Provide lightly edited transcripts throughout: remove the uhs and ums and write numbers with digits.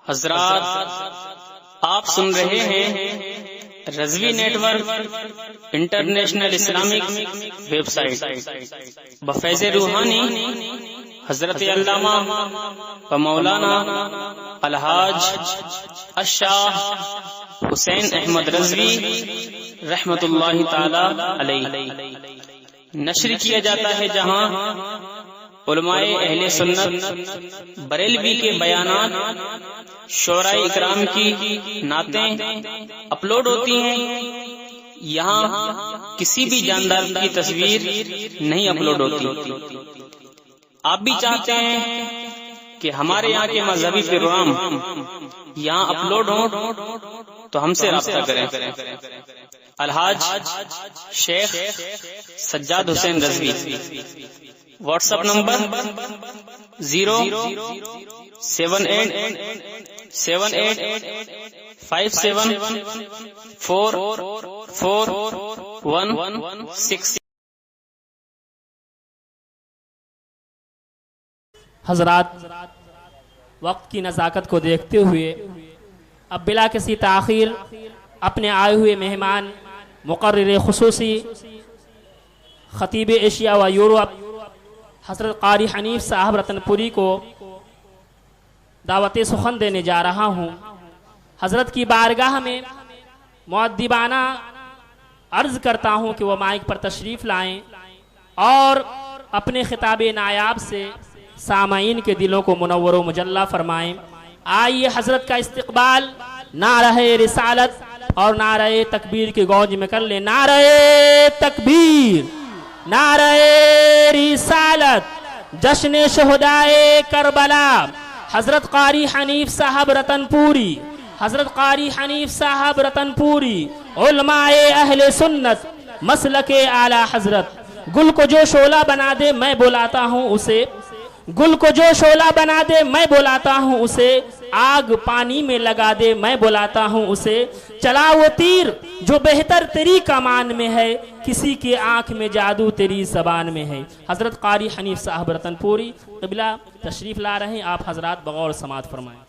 हजरात, आप सुन रहे हैं Razvi network international Islamic website बफैज़ रूहानी हजरत अल्लामा व मौलाना अलहाज अशाह हुसैन अहमद रज़वी रहमतुल्लाहि ताला अलैहि नश्र किया जाता है, जहां उलमाए अहले सुन्नत बरेलवी के बयानात शोराए इकराम की नातें अपलोड होती हैं। यहाँ किसी भी जानदार की तस्वीर नहीं अपलोड होती। आप भी चाहते हैं कि हमारे यहाँ के मजहबी प्रोग्राम यहाँ अपलोड हो तो हमसे राब्ता करें। Alhaj Sheikh Sajjad Hussain Razvi, WhatsApp number 0787857444116। हजरात, वक्त की नज़ाकत को देखते हुए अब बिला किसी ताख़ीर अपने आए हुए मेहमान मुक़र्रिर ख़ुसूसी ख़तीब एशिया व यूरोप हज़रत क़ारी हनीफ साहब रतनपुरी को दावत सुखन देने जा रहा हूँ। हज़रत की बारगाह में मुअद्दिबाना अर्ज़ करता हूँ कि वह माइक पर तशरीफ़ लाएं और अपने खिताब नायाब से सामाईन के दिलों को मुनव्वर व मुजल्ला फरमाएं। आइए हज़रत का इस्तक़बाल नारे रिसालत और नारे तकबीर के गौज में कर ले। नारे तकबीर, नारे रिसालत, जश्न शुहदाए करबला। हज़रत क़ारी हनीफ साहब रतनपुरी, हज़रत क़ारी हनीफ साहब रतनपुरी, उलमाए अहले सुन्नत मसलके आला हज़रत। गुल को जो शोला बना दे मैं बुलाता हूँ उसे, गुल को जो शोला बना दे मैं बुलाता हूँ उसे, आग पानी में लगा दे मैं बुलाता हूँ उसे। चला वो तीर जो बेहतर तेरी कमान में है, किसी की आंख में जादू तेरी ज़बान में है। हज़रत क़ारी हनीफ साहब रतनपुरी क़िबला तशरीफ़ ला रहे हैं, आप हज़रात बगौर समात फरमाएं।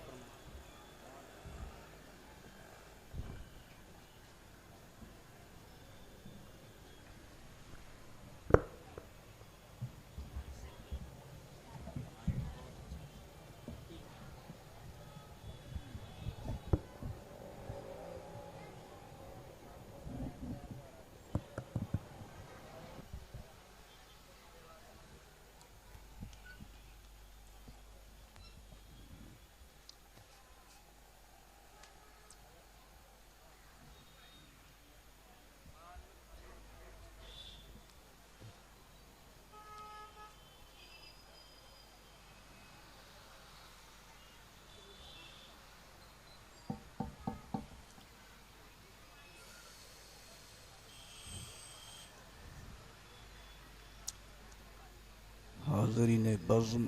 हाज़रीन बज़्म,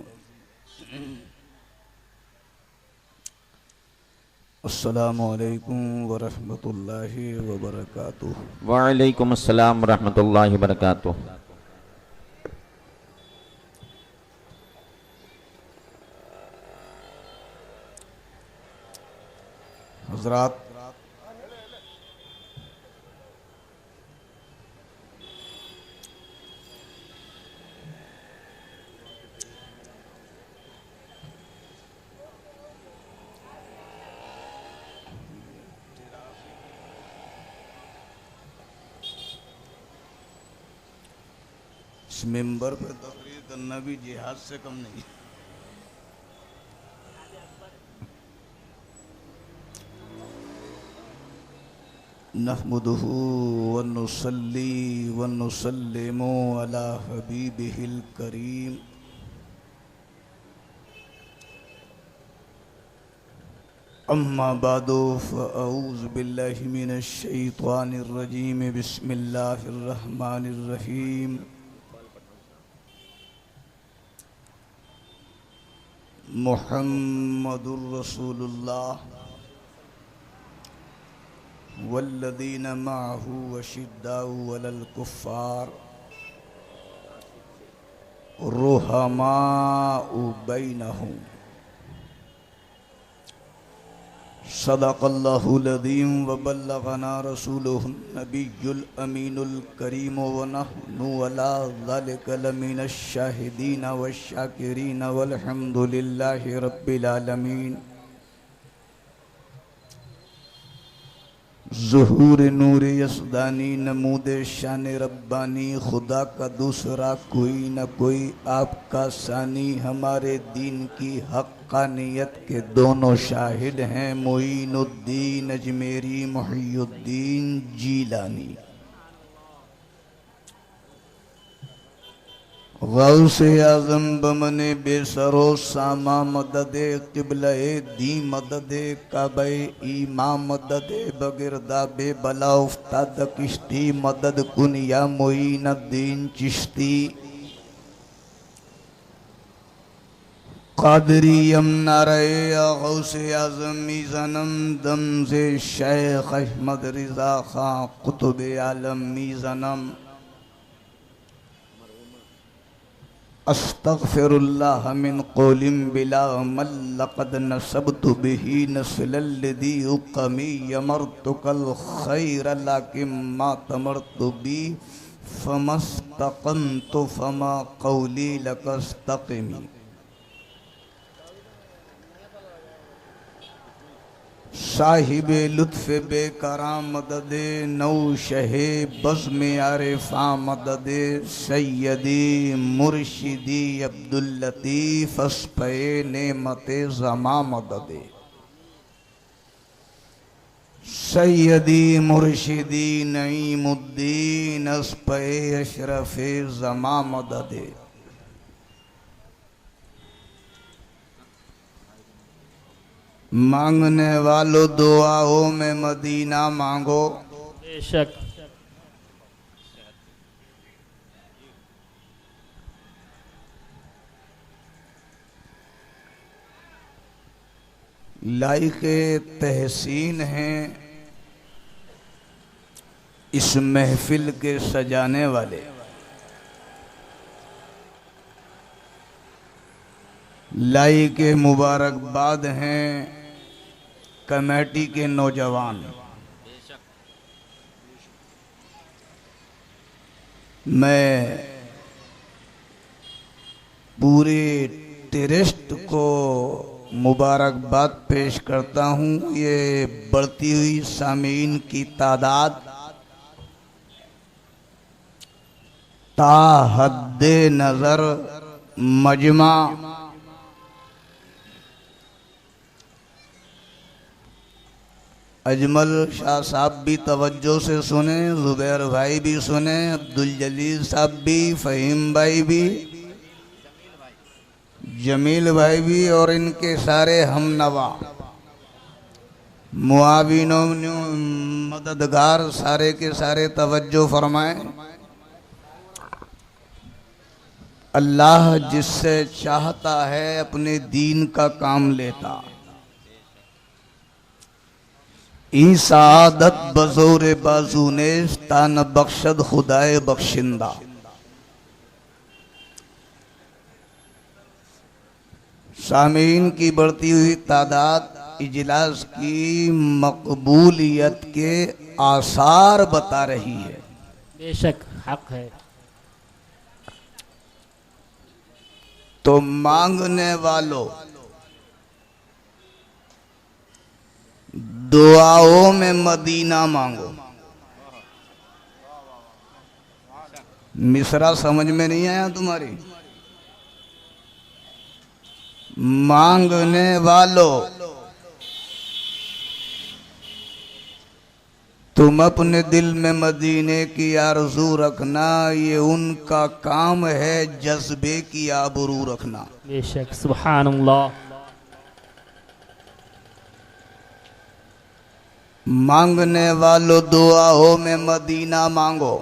अस्सलामु अलैकुम व रहमतुल्लाहि व बरकातुहू। वालेकुम अस्सलाम व रहमतुल्लाहि व बरकातुहू। हज़रात, इस मेंबर पर तकरीर करना भी जिहाद से कम नहीं। नहमदुहु व नुसल्ली व नुसल्लिमु अला हबीबिहिल करीम। अम्मा बादो फ़अऊज़ु बिल्लाहि मिनश शैतानिर रजीम। बिस्मिल्लाहिर रहमानिर रहीम। मुहम्मदुर रसूलुल्लाह वल्लज़ीना मअहू अशिद्दाउ अलल कुफ़्फ़ार रुहमाउ बैनहुम सदक़ल्लाहुल अज़ीम व बल्लगना रसूलुहुन नबियुल अमीनुल करीम व नहनु अला ज़ालिका लमिनश शाहिदीन वश शाकिरीन वल्हम्दुलिल्लाहि रब्बिल आलमीन। ज़ुहूर नूर यसदानी नमूद शान रब्बानी, खुदा का दूसरा कोई न कोई आपका सानी। हमारे दीन की हक़्क़ानियत के दोनों शाहिद हैं, मोइनुद्दीन अजमेरी मुहियुद्दीन जीलानी। गौसे आज़म बमने बेसरो सामा मददे क़िबले दी मददे काबे ईमा मददे बगिरदा बे बला उफ्ताद किश्ती मदद कुन या मोइनुद्दीन चिश्ती। कादरी यमना रहे या गौसे आज़मी ज़नम दम से शेख अहमद रिज़ा खां कुतुब आलम मीज़नम। अस्तग़फिरुल्लाह मिन क़ौलिम बिला अमल लक़द नसबतु बिही नस्लल्लज़ी उक़मी यमरतुकल ख़ैर लाकिन मा तमरतु बी फमस्तक़मतु फमा क़ौली लकस्तक़िमी। साहिबे लुत्फ़ बेकराम मददे नौ शहे बज़्म आरिफ़ा मददे सैयदी मुर्शिदी अब्दुल लतीफ़ अस्पे नेमते ज़मा मददे। सैयदी मुर्शिदी नईमुद्दीन अस्पे अशरफ़े ज़मा मददे। मांगने वालों दुआओं में मदीना मांगो। बेशक लाइक़े तहसीन हैं इस महफिल के सजाने वाले, लाइक़े मुबारकबाद हैं कमेटी के नौजवान। मैं पूरे टेररिस्ट को मुबारकबाद पेश करता हूँ। ये बढ़ती हुई सामीन की तादाद ता हद्दे नज़र मजमा अजमल शाह साहब भी तवज्जो से सुने, ज़ुबैर भाई भी सुने, अब्दुल जलील साहब भी, फ़हीम भाई भी, जमील भाई भी और इनके सारे हमनवा मुआविनों मददगार सारे के सारे तवज्जो फरमाएं। अल्लाह जिससे चाहता है अपने दीन का काम लेता। ई सआदत बज़ोरे बाजू ने तान बख्शद खुदाए बख्शिंदा। सामीन की बढ़ती हुई तादाद इजलास की मकबूलियत के आसार बता रही है। बेशक हक है। तो मांगने वालों दुआओं में मदीना मांगो। मिसरा समझ में नहीं आया तुम्हारी? मांगने वालों तुम अपने दिल में मदीने की आरज़ू रखना, ये उनका काम है जज्बे की आबरू रखना। बेशक सुभान अल्लाह। मांगने वालों दुआओं में मदीना मांगो।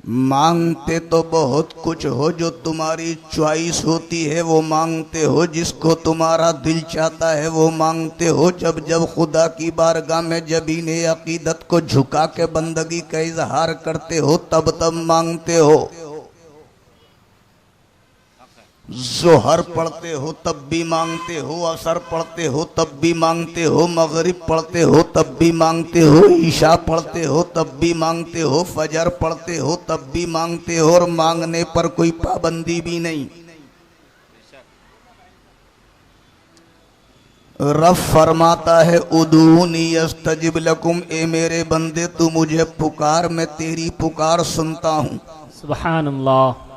मांगते तो बहुत कुछ हो, जो तुम्हारी च्वाइस होती है वो मांगते हो, जिसको तुम्हारा दिल चाहता है वो मांगते हो। जब जब खुदा की बारगाह में जबीने अकीदत को झुका के बंदगी का इजहार करते हो तब तब मांगते हो। जोहर पढ़ते हो तब भी मांगते हो, असर पढ़ते हो तब भी मांगते हो, मगरिब पढ़ते हो तब भी मांगते हो, ईशा पढ़ते हो तब भी मांगते हो, फजर पढ़ते हो तब भी मांगते हो, और मांगने पर कोई पाबंदी भी नहीं। रब फरमाता है उदूनी यस्तजिब लकुम, ए मेरे बंदे तू मुझे पुकार, मैं तेरी पुकार सुनता हूँ। सुभान अल्लाह।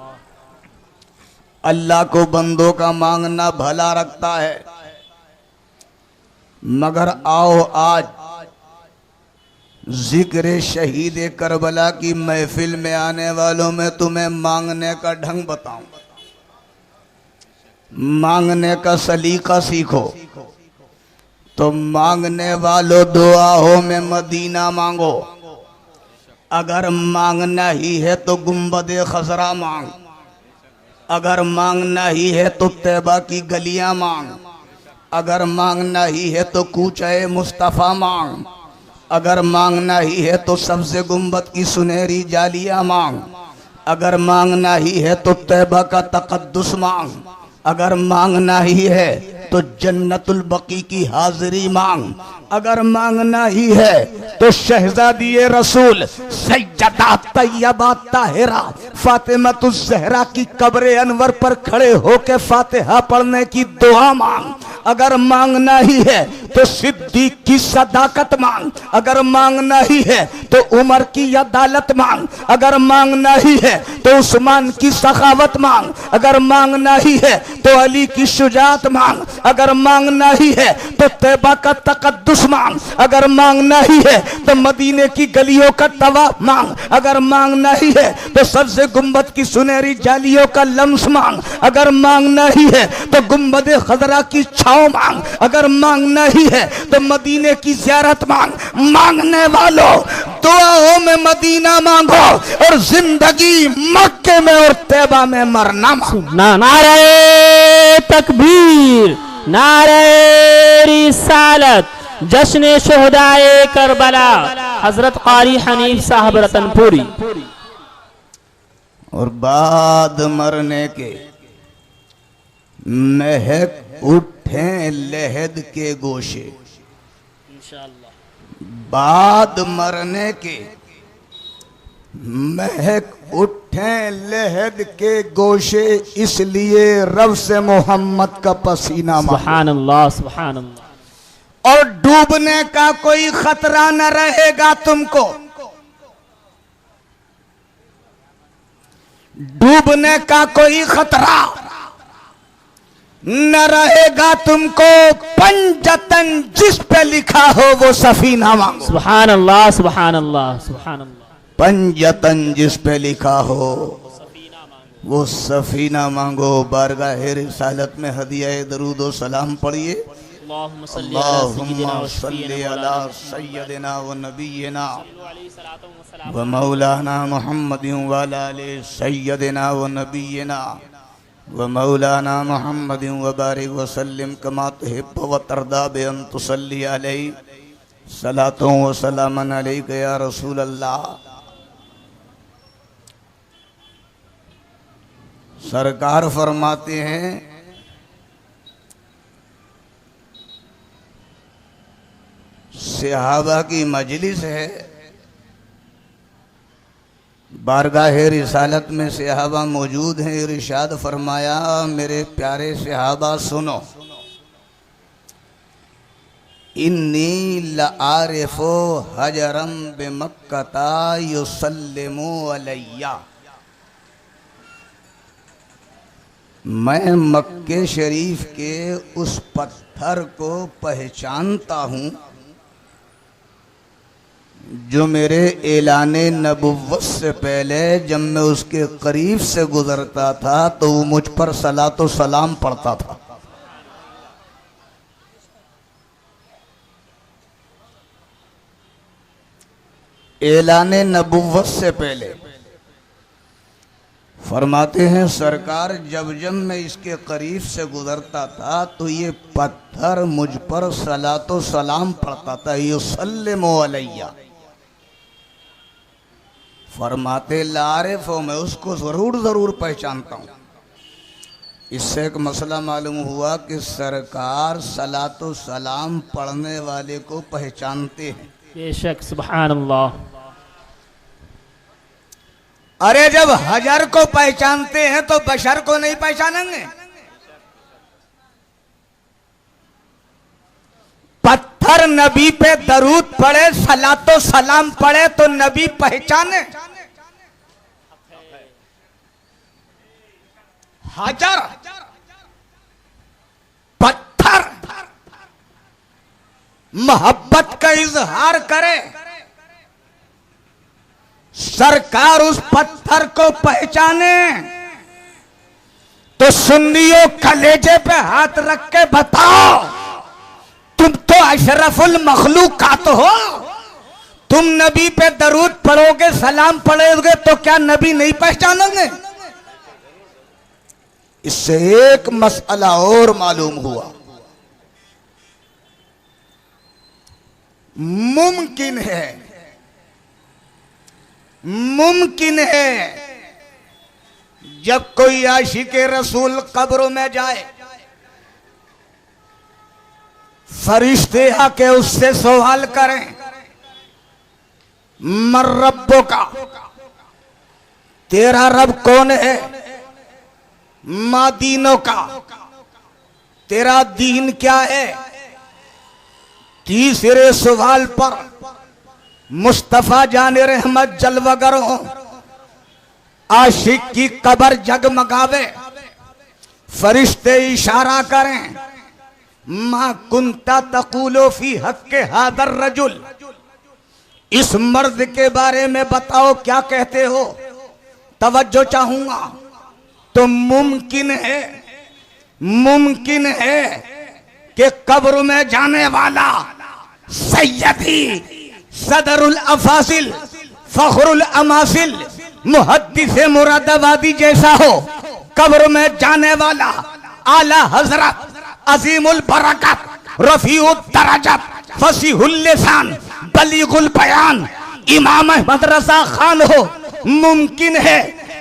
अल्लाह को बंदों का मांगना भला रखता है, मगर आओ आज जिक्र शहीद करबला की महफिल में आने वालों में तुम्हें मांगने का ढंग बताऊं, मांगने का सलीका सीखो। तो मांगने वालों दुआओं में मदीना मांगो, अगर मांगना ही है तो गुंबदे खसरा मांग, अगर मांगना ही है तो तैबा की गलियां मांग, अगर मांगना ही है तो कूचे मुस्तफ़ा मांग, अगर मांगना ही है तो सबसे गुंबद की सुनहरी जालियां मांग, अगर मांगना ही है तो तैबा का तकद्दुस मांग, अगर मांगना ही है तो जन्नतुल बकी की हाजिरी मांग, अगर मांगना ही है तो शहजादी रसूल सैयदा तैयबा ताहिरा फातिमातुज़ ज़हरा की कब्र अनवर पर खड़े होकर फातिहा पढ़ने की दुआ मांग, अगर मांगना ही है तो सिद्दीक की सदाकत मांग, अगर मांगना ही है तो उमर की अदालत मांग, अगर मांगना ही है तो उस्मान की सखावत मांग, अगर मांगना ही है तो अली की शुजात मांग, अगर मांगना ही है तो तैबा का तकद्दुस मांग, अगर मांगना ही है तो मदीने की गलियों का तवाफ मांग, अगर मांगना ही है तो सबसे गुंबद की सुनहरी जालियों का लम्स मांग, अगर मांगना ही है तो गुंबद खजरा की छाव मांग, अगर मांगना ही है तो मदीने की ज़ियारत मांग। मांगने वालों दुआओं में मदीना मांगो और जिंदगी मक्के में और तैबा में मरना मांगो। नारे तकबीर, नारे रिसालत, जश्न शुहदाए करबला, हजरत कारी हनीफ साहब रतनपुरी। और बाद मरने के महक उठे लहद के गोशे, बाद मरने के महक उठे लहद के गोशे, इसलिए रब से मोहम्मद का पसीना मांगो। सुभान अल्लाह, सुभान अल्लाह। और डूबने का कोई खतरा न रहेगा तुमको, डूबने का कोई खतरा न रहेगा तुमको, पंजतन जिस पे लिखा हो वो सफीना मांगो। सुभान अल्लाह, सुभान अल्लाह, सुभान अल्लाह। पंजतन जिस पे लिखा हो वो सफीना मांगो। बारगाह रिसालत में हदिया दरूद व सलाम पढ़िए। अल्लाहुम्मा सल्ली अला सय्यदिना व नबियना व मौलाना मुहम्मदिन व अला आलि सय्यदिना व नबियना व मौलाना मुहम्मदिन व बारिक व सल्लिम कमा तुहिब्बु व तरदा बि अन तुसल्ली अलैहि सलातो व सलामन अलैका या रसूल अल्लाह। सरकार फरमाते हैं सहाबा की मजलिस है, बारगाह रिसालत में सहाबा मौजूद हैं। इरशाद फरमाया मेरे प्यारे सहाबा सुनो, इन्नी लआरिफु हजरम बिमक्कता युसल्लिमु अलैया, मैं मक्के शरीफ के उस पत्थर को पहचानता हूँ जो मेरे ऐलाने नबुव्वत से पहले जब मैं उसके करीब से गुजरता था तो वो मुझ पर सलातो सलाम पढ़ता था। ऐलाने नबुव्वत से पहले फरमाते हैं सरकार जब जब मैं इसके करीब से गुजरता था तो ये पत्थर मुझ पर सलातो सलाम पढ़ता था, युसल्लिमु अलैया। फरमाते लारिफ हो, मैं उसको जरूर जरूर पहचानता हूँ। इससे एक मसला मालूम हुआ कि सरकार सलातो सलाम पढ़ने वाले को पहचानते हैं। बेशक, सुभान अल्लाह। अरे जब हजर को पहचानते हैं तो बशर को नहीं पहचानेंगे? पत्थर नबी पे दरूद पड़े, सलातो सलाम पड़े तो नबी पहचाने। हजर पत्थर मोहब्बत का इजहार करे, सरकार उस पत्थर को पहचाने तो सुन्नियों कलेजे पे हाथ रख के बताओ, तुम तो अशरफुल मखलूकात हो। तुम नबी पे दरूद पढ़ोगे, सलाम पढ़ोगे तो क्या नबी नहीं पहचानोगे? इससे एक मसला और मालूम हुआ, मुमकिन है जब कोई आशिक़े रसूल कब्र में जाए, फरिश्ते आके उससे सवाल करें, मर रब्बो का, तेरा रब कौन है? मा दीनों का, तेरा दीन क्या है? तीसरे सवाल पर मुस्तफा जाने रहमत जलवगर हो, आशिक की कब्र जगमगावे, फरिश्ते इशारा करें, मा कुंता तकूलो फी हक्के हादर रजुल, इस मर्द के बारे में बताओ क्या कहते हो, तवज्जो चाहूंगा। तो मुमकिन है कि कब्र में जाने वाला सैयदी सदरुल अफासिल फखरुल अमासिल मुहद्दिस मुरादाबादी जैसा हो, कब्र में जाने वाला आला हजरत अजीमुल बरकत रफीउद दरजत फसीहुल लिसान बलीगुल बयान इमाम अहमद रजा खान हो। मुमकिन है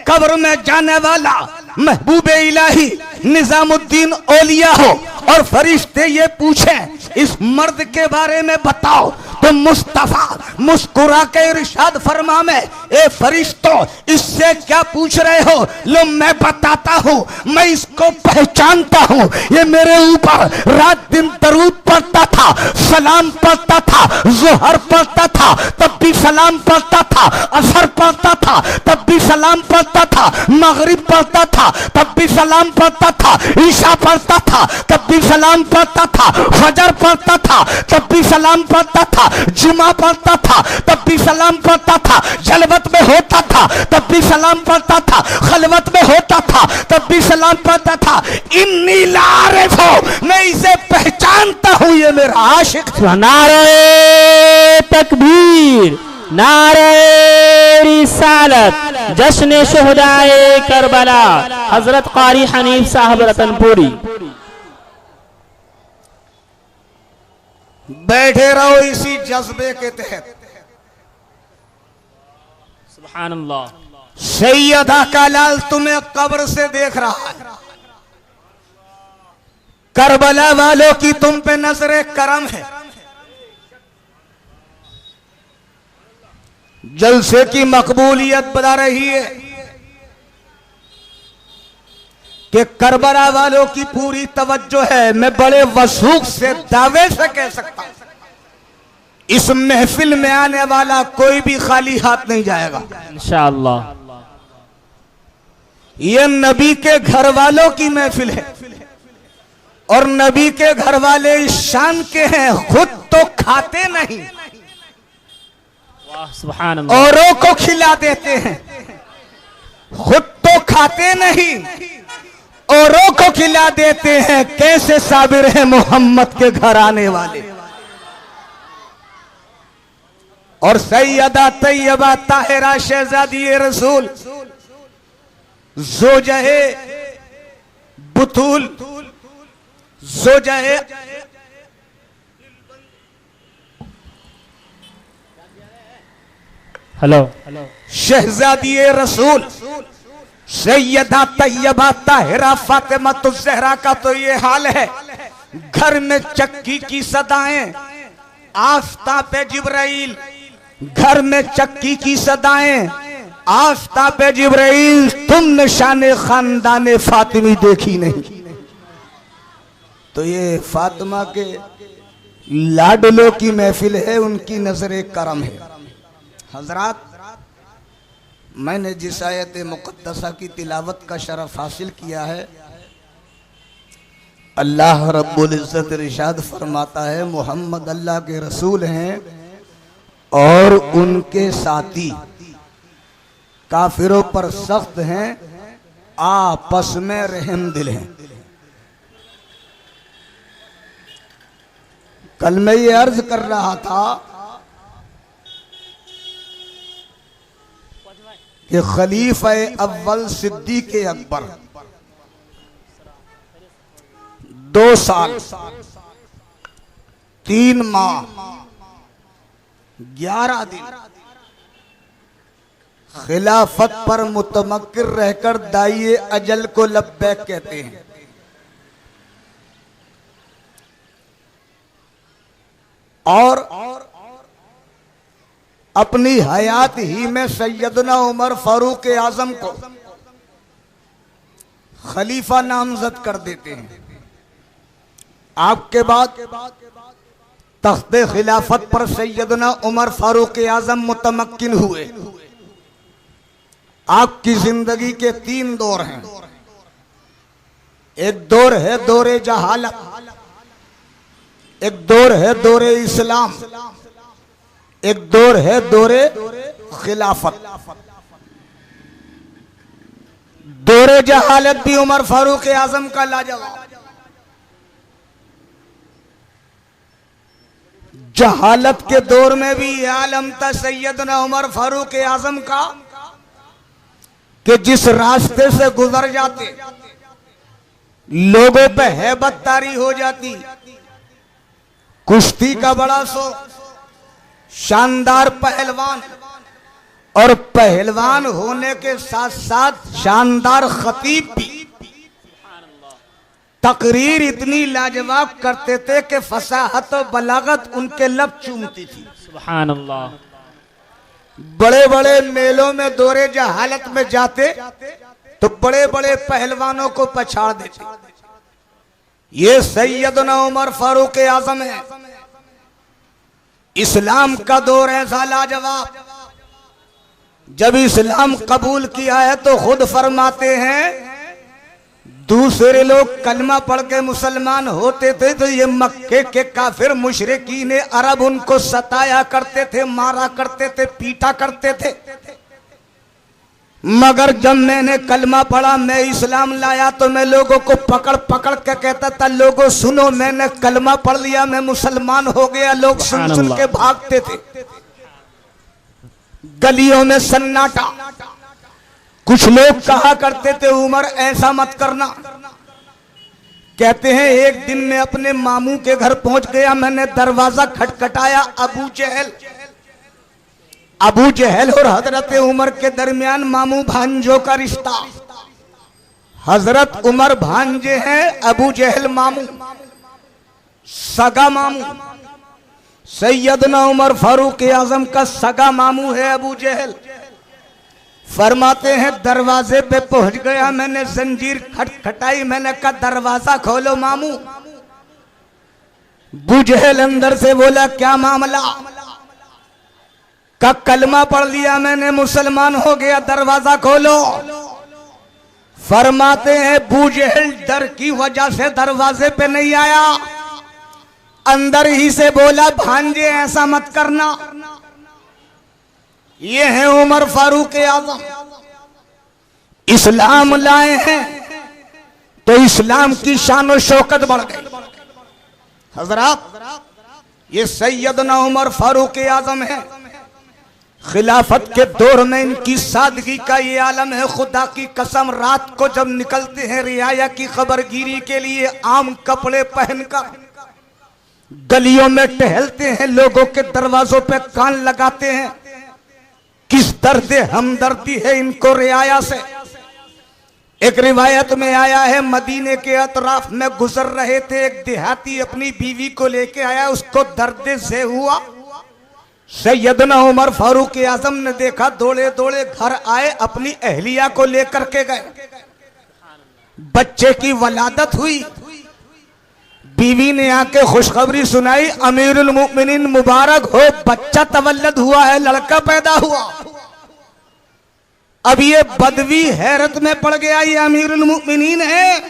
कब्र में जाने वाला महबूबे इलाही निजामुद्दीन औलिया हो और फरिश्ते ये पूछें इस मर्द के बारे में बताओ, तो मुस्तफा मुस्कुरा के इरशाद फरमा में, ए फरिश्तों इससे क्या पूछ रहे हो? लो मैं बताता हूँ, मैं इसको पहचानता हूँ, ये मेरे ऊपर रात दिन दरूद पढ़ता था, सलाम पढ़ता था, जोहर पढ़ता था तब भी सलाम पढ़ता था, असर पढ़ता था तब भी सलाम पढ़ता था, मगरिब पढ़ता था तब भी सलाम पढ़ता था, ईशा पढ़ता था तब भी सलाम पढ़ता था, फजर पढ़ता था तब भी सलाम पढ़ता था, जुमा पढ़ता था तब भी सलाम पढ़ता था, जलवत में होता था तब भी सलाम पढ़ता था, खलवत में होता था तब भी सलाम पढ़ता था। इन्नी लारिफ हो, मैं इसे पहचानता हूं, ये मेरा आशिक। नारे तकबीर, नारे रिसालत, जश्न शुहदाए करबला, हजरत कारी हनीफ साहब रतनपुरी। बैठे रहो इसी जज्बे के तहत। सुभान अल्लाह। सैयदा का लाल तुम्हें कब्र से देख रहा है, करबला वालों की तुम पे नजरे करम है, जलसे की मकबूलियत बता रही है कि करबला वालों की पूरी तवज्जो है। मैं बड़े वसूख से दावे से कह सकता हूं, इस महफिल में आने वाला कोई भी खाली हाथ नहीं जाएगा इंशाअल्लाह। ये नबी के घर वालों की महफिल है और नबी के घर वाले इस शान के हैं, खुद तो खाते नहीं, सुभान अल्लाह, औरों को खिला देते हैं, खुद तो खाते नहीं, औरों को खिला देते हैं। कैसे साबिर है मोहम्मद के घर आने वाले। और सैयदा तैयबा ताहिरा शहजादी रसूल ज़ोजा-ए बुतूल, ज़ोजा-ए हेलो, शहजादी रसूल सैयदा तैयबा ताहिरा फातिमा ज़हरा का तो ये हाल है। घर में चक्की की सदाएं, आफताब जिब्राइल, घर में चक्की की सदाएं, आफताब जिब्राइल, तुमने शान खानदान फातिमी देखी नहीं। तो ये फातिमा के लाडलों की महफिल है, उनकी नजर करम है। हजरात, मैंने जिस आयत मुक़द्दसा की तिलावत का शरफ हासिल किया है, अल्लाह रब्बुल इज़्ज़त इरशाद फरमाता है मोहम्मद अल्लाह के रसूल हैं और उनके साथी काफिरों पर सख्त हैं, आपस में रहम दिल हैं। कल मैं ये अर्ज कर रहा था कि खलीफा अव्वल सिद्दीक़ अकबर 2 साल 3 माह 11 दिन खिलाफत पर मुतमक्किन रहकर दाइए अजल को लब्बैक कहते हैं। और अपनी हयात ही में सैयदना उमर फारूक आजम को खलीफा नामजद कर देते हैं। आपके बाद तख्ते खिलाफत पर सैयदना उमर फारूक आजम मुतमक्किन हुए। आपकी जिंदगी के 3 दौर हैं। एक दौर है दौरे जहालत, एक दौर है दौरे इस्लाम, एक दौर है दौरे खिलाफत। दौरे जहालत भी उमर फारूक आजम का लाजवाब। जहालत के दौर में भी ये आलम था सैयदना उमर फारूक आजम का कि जिस रास्ते से गुजर जाते लोगों पे हैबत तारी हो जाती। कुश्ती का बड़ा शौक, शानदार पहलवान, और पहलवान होने के साथ साथ शानदार खतीब भी। तकरीर इतनी लाजवाब करते थे कि फसाहत और बलागत उनके लब चूमती थी। सुभान अल्लाह। बड़े बड़े मेलों में दौरे जहालत में जाते तो बड़े बड़े पहलवानों को पछाड़ देते। ये सैयदना उमर फारूक आजम है। इस्लाम का दौर ऐसा लाजवाब, जब इस्लाम कबूल किया है तो खुद फरमाते हैं दूसरे लोग कलमा पढ़ के मुसलमान होते थे तो ये मक्के के काफिर मुशरिकीन अरब उनको सताया करते थे, मारा करते थे, पीटा करते थे। मगर जब मैंने कलमा पढ़ा, मैं इस्लाम लाया, तो मैं लोगों को पकड़ पकड़ के कहता था लोगों सुनो, मैंने कलमा पढ़ लिया, मैं मुसलमान हो गया। लोग सुन सुन के भागते थे। गलियों में सन्नाटा। कुछ लोग कहा करते थे उमर ऐसा मत करना। कहते हैं एक दिन मैं अपने मामू के घर पहुंच गया, मैंने दरवाजा खटखटाया। अबू जहल और हजरत उमर के दरमियान मामू भांजों का रिश्ता। हजरत उमर भांजे हैं, अबू जहल मामू, सगा मामू। सैयदना उमर फारूक आजम का सगा मामू है अबू जहल। फरमाते हैं दरवाजे पे पहुंच गया, मैंने जंजीर खटखटाई, मैंने कहा दरवाजा खोलो मामू। अबू जहल अंदर से बोला क्या मामला? का कलमा पढ़ लिया मैंने, मुसलमान हो गया, दरवाजा खोलो। फरमाते हैं अबू जहल डर की वजह से दरवाजे पे नहीं आया, अंदर ही से बोला भांजे ऐसा मत करना। ये है उमर फारूक आजम, इस्लाम लाए हैं तो इस्लाम की शान और शौकत बढ़ गई। हजरात, ये सैयदना उमर फारूक आजम है। खिलाफत के दौर में इनकी सादगी का ये आलम है। खुदा की कसम, रात को जब निकलते हैं रियाया की खबरगिरी के लिए, आम कपड़े पहनकर गलियों में टहलते हैं, लोगों के दरवाजों पे कान लगाते हैं। किस दर्द हमदर्दी है इनको रियाया से। एक रिवायत में आया है, मदीने के अतराफ में गुजर रहे थे, एक देहाती अपनी बीवी को लेके आया, उसको दर्द से हुआ। सैयदना उमर फारूक आजम ने देखा, दौड़े दौड़े घर आए, अपनी अहलिया को लेकर के गए। बच्चे की वलादत हुई, बीवी ने आके खुशखबरी सुनाई, अमीरुल मुमिनीन मुबारक हो, बच्चा तवल्लद हुआ है, लड़का पैदा हुआ। अब ये बदवी हैरत में पड़ गया, ये अमीरुल मुमिनीन है,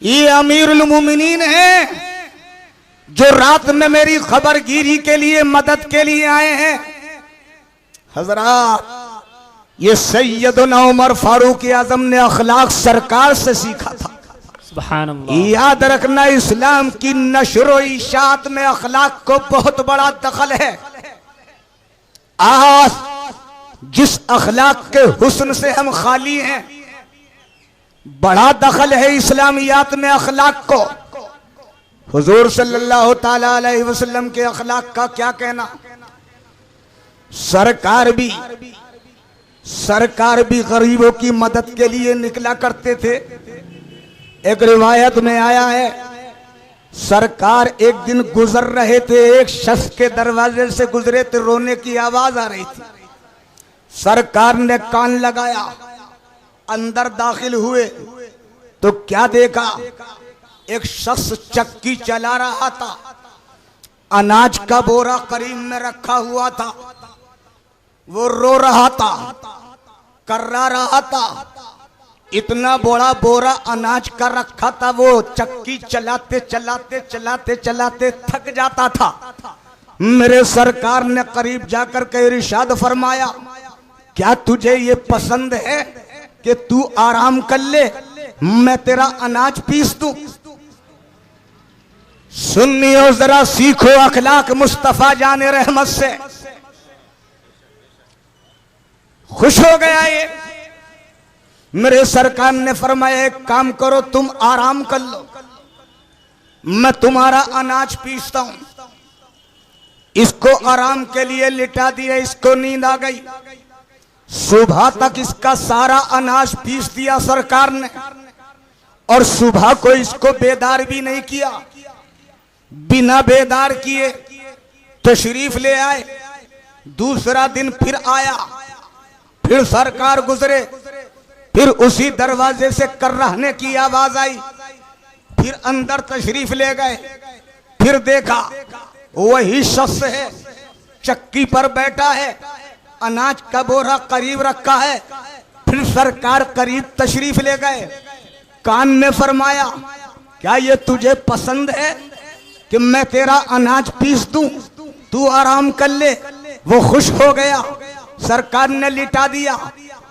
ये अमीरुल मुमिनीन है जो रात में मेरी खबरगिरी के लिए, मदद के लिए आए हैं। हजरात, ये सैयदना उमर फारूक आजम ने अखलाक सरकार से सीखा था। सुभान अल्लाह। याद रखना, इस्लाम की नशर व इशाअत में अखलाक को बहुत बड़ा दखल है। आज जिस अखलाक के हुस्न से हम खाली हैं, बड़ा दखल है इस्लामियात में अखलाक को। हुजूर सल्लल्लाहु ताला अलैहि वसल्लम के अखलाक का क्या कहना। सरकार भी गरीबों की मदद के लिए निकला करते थे। एक रिवायत में आया है, सरकार एक दिन गुजर रहे थे, एक शख्स के दरवाजे से गुजरे थे, रोने की आवाज आ रही थी। सरकार ने कान लगाया, अंदर दाखिल हुए तो क्या देखा, एक शख्स चक्की चला रहा था, अनाज का बोरा करीब में रखा हुआ था, वो रो रहा था, कर्रा रहा था। इतना बड़ा बोरा अनाज का रखा था, वो चक्की चलाते चलाते चलाते चलाते थक जाता था। मेरे सरकार ने करीब जाकर के इरशाद फरमाया, क्या तुझे ये पसंद है कि तू आराम कर ले, मैं तेरा अनाज पीस दूं। सुन्नियों, जरा सीखो अखलाक मुस्तफा जाने रहमत से। खुश हो गया ये। मेरे सरकार ने फरमाया, एक काम करो, तुम आराम कर लो, मैं तुम्हारा अनाज पीसता हूं। इसको आराम के लिए लिटा दिया, इसको नींद आ गई। सुबह तक इसका सारा अनाज पीस दिया सरकार ने, और सुबह को इसको बेदार भी नहीं किया। बिना बेदार किए तशरीफ ले आए। दूसरा दिन फिर आया, फिर सरकार गुजरे, फिर उसी दरवाजे से कर्राहने की आवाज आई, फिर अंदर तशरीफ ले गए। फिर देखा वही शख्स है, चक्की पर बैठा है, अनाज का बोरा करीब रखा है। फिर सरकार करीब तशरीफ ले गए, कान में फरमाया, क्या ये तुझे पसंद है कि मैं तेरा अनाज पीस दूं, तू आराम कर ले। वो खुश हो गया, सरकार ने लिटा दिया।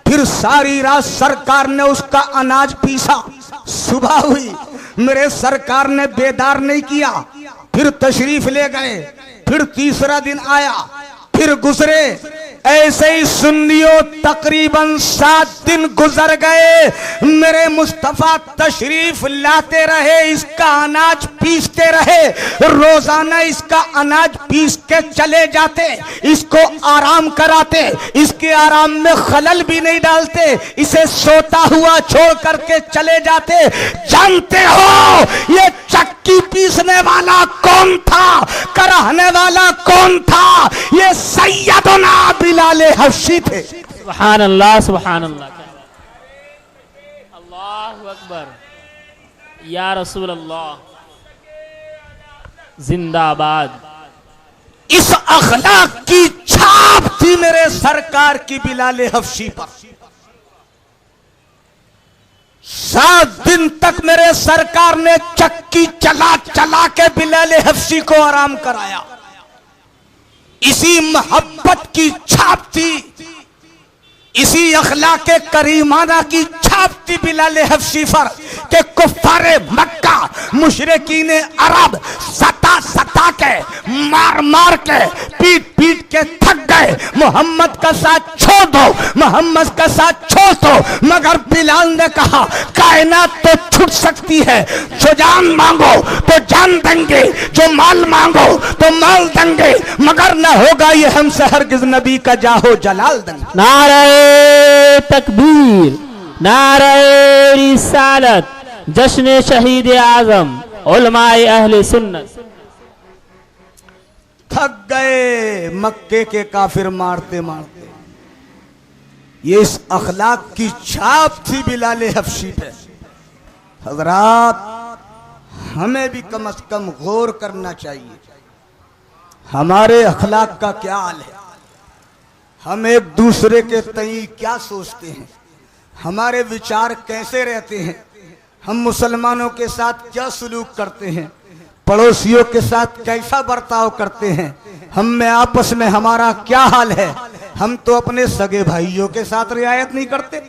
फिर सारी रात सरकार ने उसका अनाज पीसा। सुबह हुई, मेरे सरकार ने बेदार नहीं किया, फिर तशरीफ ले गए। फिर तीसरा दिन आया, फिर गुजरे। ऐसे ही सुन्नियों तकरीबन 7 दिन गुजर गए। मेरे मुस्तफा तशरीफ लाते रहे, इसका अनाज पीसते रहे, रोजाना इसका अनाज पीस के चले जाते, इसको आराम कराते, इसके आराम में खलल भी नहीं डालते, इसे सोता हुआ छोड़ करके चले जाते। जानते हो ये चक्की पीसने वाला कौन था, कराहने वाला कौन था? ये सैयदना बिलाल हबशी थे। सुभान अल्लाह, सुभान अल्लाह, अल्लाहु अकबर, या रसूल अल्लाह, जिंदाबाद। इस अखलाक की छाप थी मेरे सरकार की बिलाल हबशी पर। 7 दिन तक मेरे सरकार ने चक्की चला चला के बिलाल हबशी को आराम कराया। इसी मोहब्बत की छाप थी, इसी अखलाक करीमाना की छाप थी बिलाल हबशी पर कि कुफ्फारे मक्का, मुशरिकीन अरब सता सता के, मार मार के, पीट पीट के थक गए। मोहम्मद का साथ छोड़ दो, मोहम्मद का साथ छोड़ दो। मगर बिलाल ने कहा, कायनात तो छूट सकती है, जो जान मांगो तो जान देंगे, जो माल मांगो तो माल देंगे, मगर न होगा ये हमसे हरगिज नबी का जाहो जलाल देंगे। नारे तकबीर, नारे रिसालत, जश्न शहीद आजम, उलमाए अहले सुन्नत। थक गए मक्के के काफिर मारते मारते। ये इस अखलाक की छाप थी बिलाल हबशी पे। हजरात, हमें भी कम से कम गौर करना चाहिए हमारे अखलाक का क्या हाल है। हम एक दूसरे के तई क्या सोचते हैं, हमारे विचार कैसे रहते हैं, हम मुसलमानों के साथ क्या सलूक करते हैं, पड़ोसियों के साथ कैसा बर्ताव करते हैं, हम में आपस में हमारा क्या हाल है। हम तो अपने सगे भाइयों के साथ रियायत नहीं करते।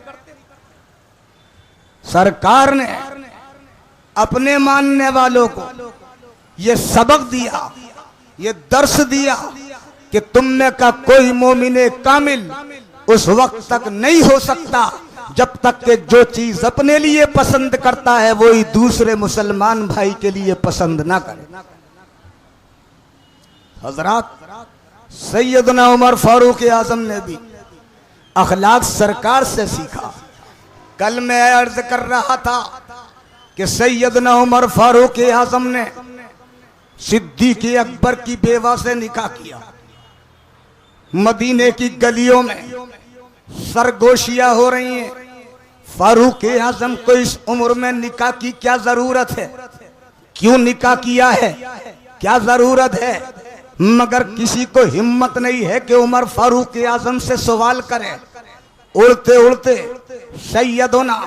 सरकार ने अपने मानने वालों को ये सबक दिया, ये दर्श दिया कि तुम में का कोई मोमिने कामिल उस वक्त तक नहीं हो सकता जब तक कि जो चीज अपने लिए पसंद करता है वही दूसरे मुसलमान भाई के लिए पसंद ना करे। हजरात, सैयदना उमर फारूक आजम ने भी अखलाक सरकार से सीखा। कल मैं अर्ज कर रहा था कि सैयदना उमर फारूक आजम ने सिद्दीक अकबर की बेवा से निकाह किया। मदीने की गलियों में सरगोशियां हो रही हैं। फारूक आजम को इस उम्र में निकाह की क्या जरूरत है, क्यों निकाह किया है, क्या जरूरत है, मगर किसी को हिम्मत नहीं है कि उमर फारूक आजम से सवाल करे। उड़ते उड़ते सैयदना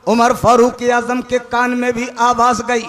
उमर फारूक आजम के कान में भी आवाज गई।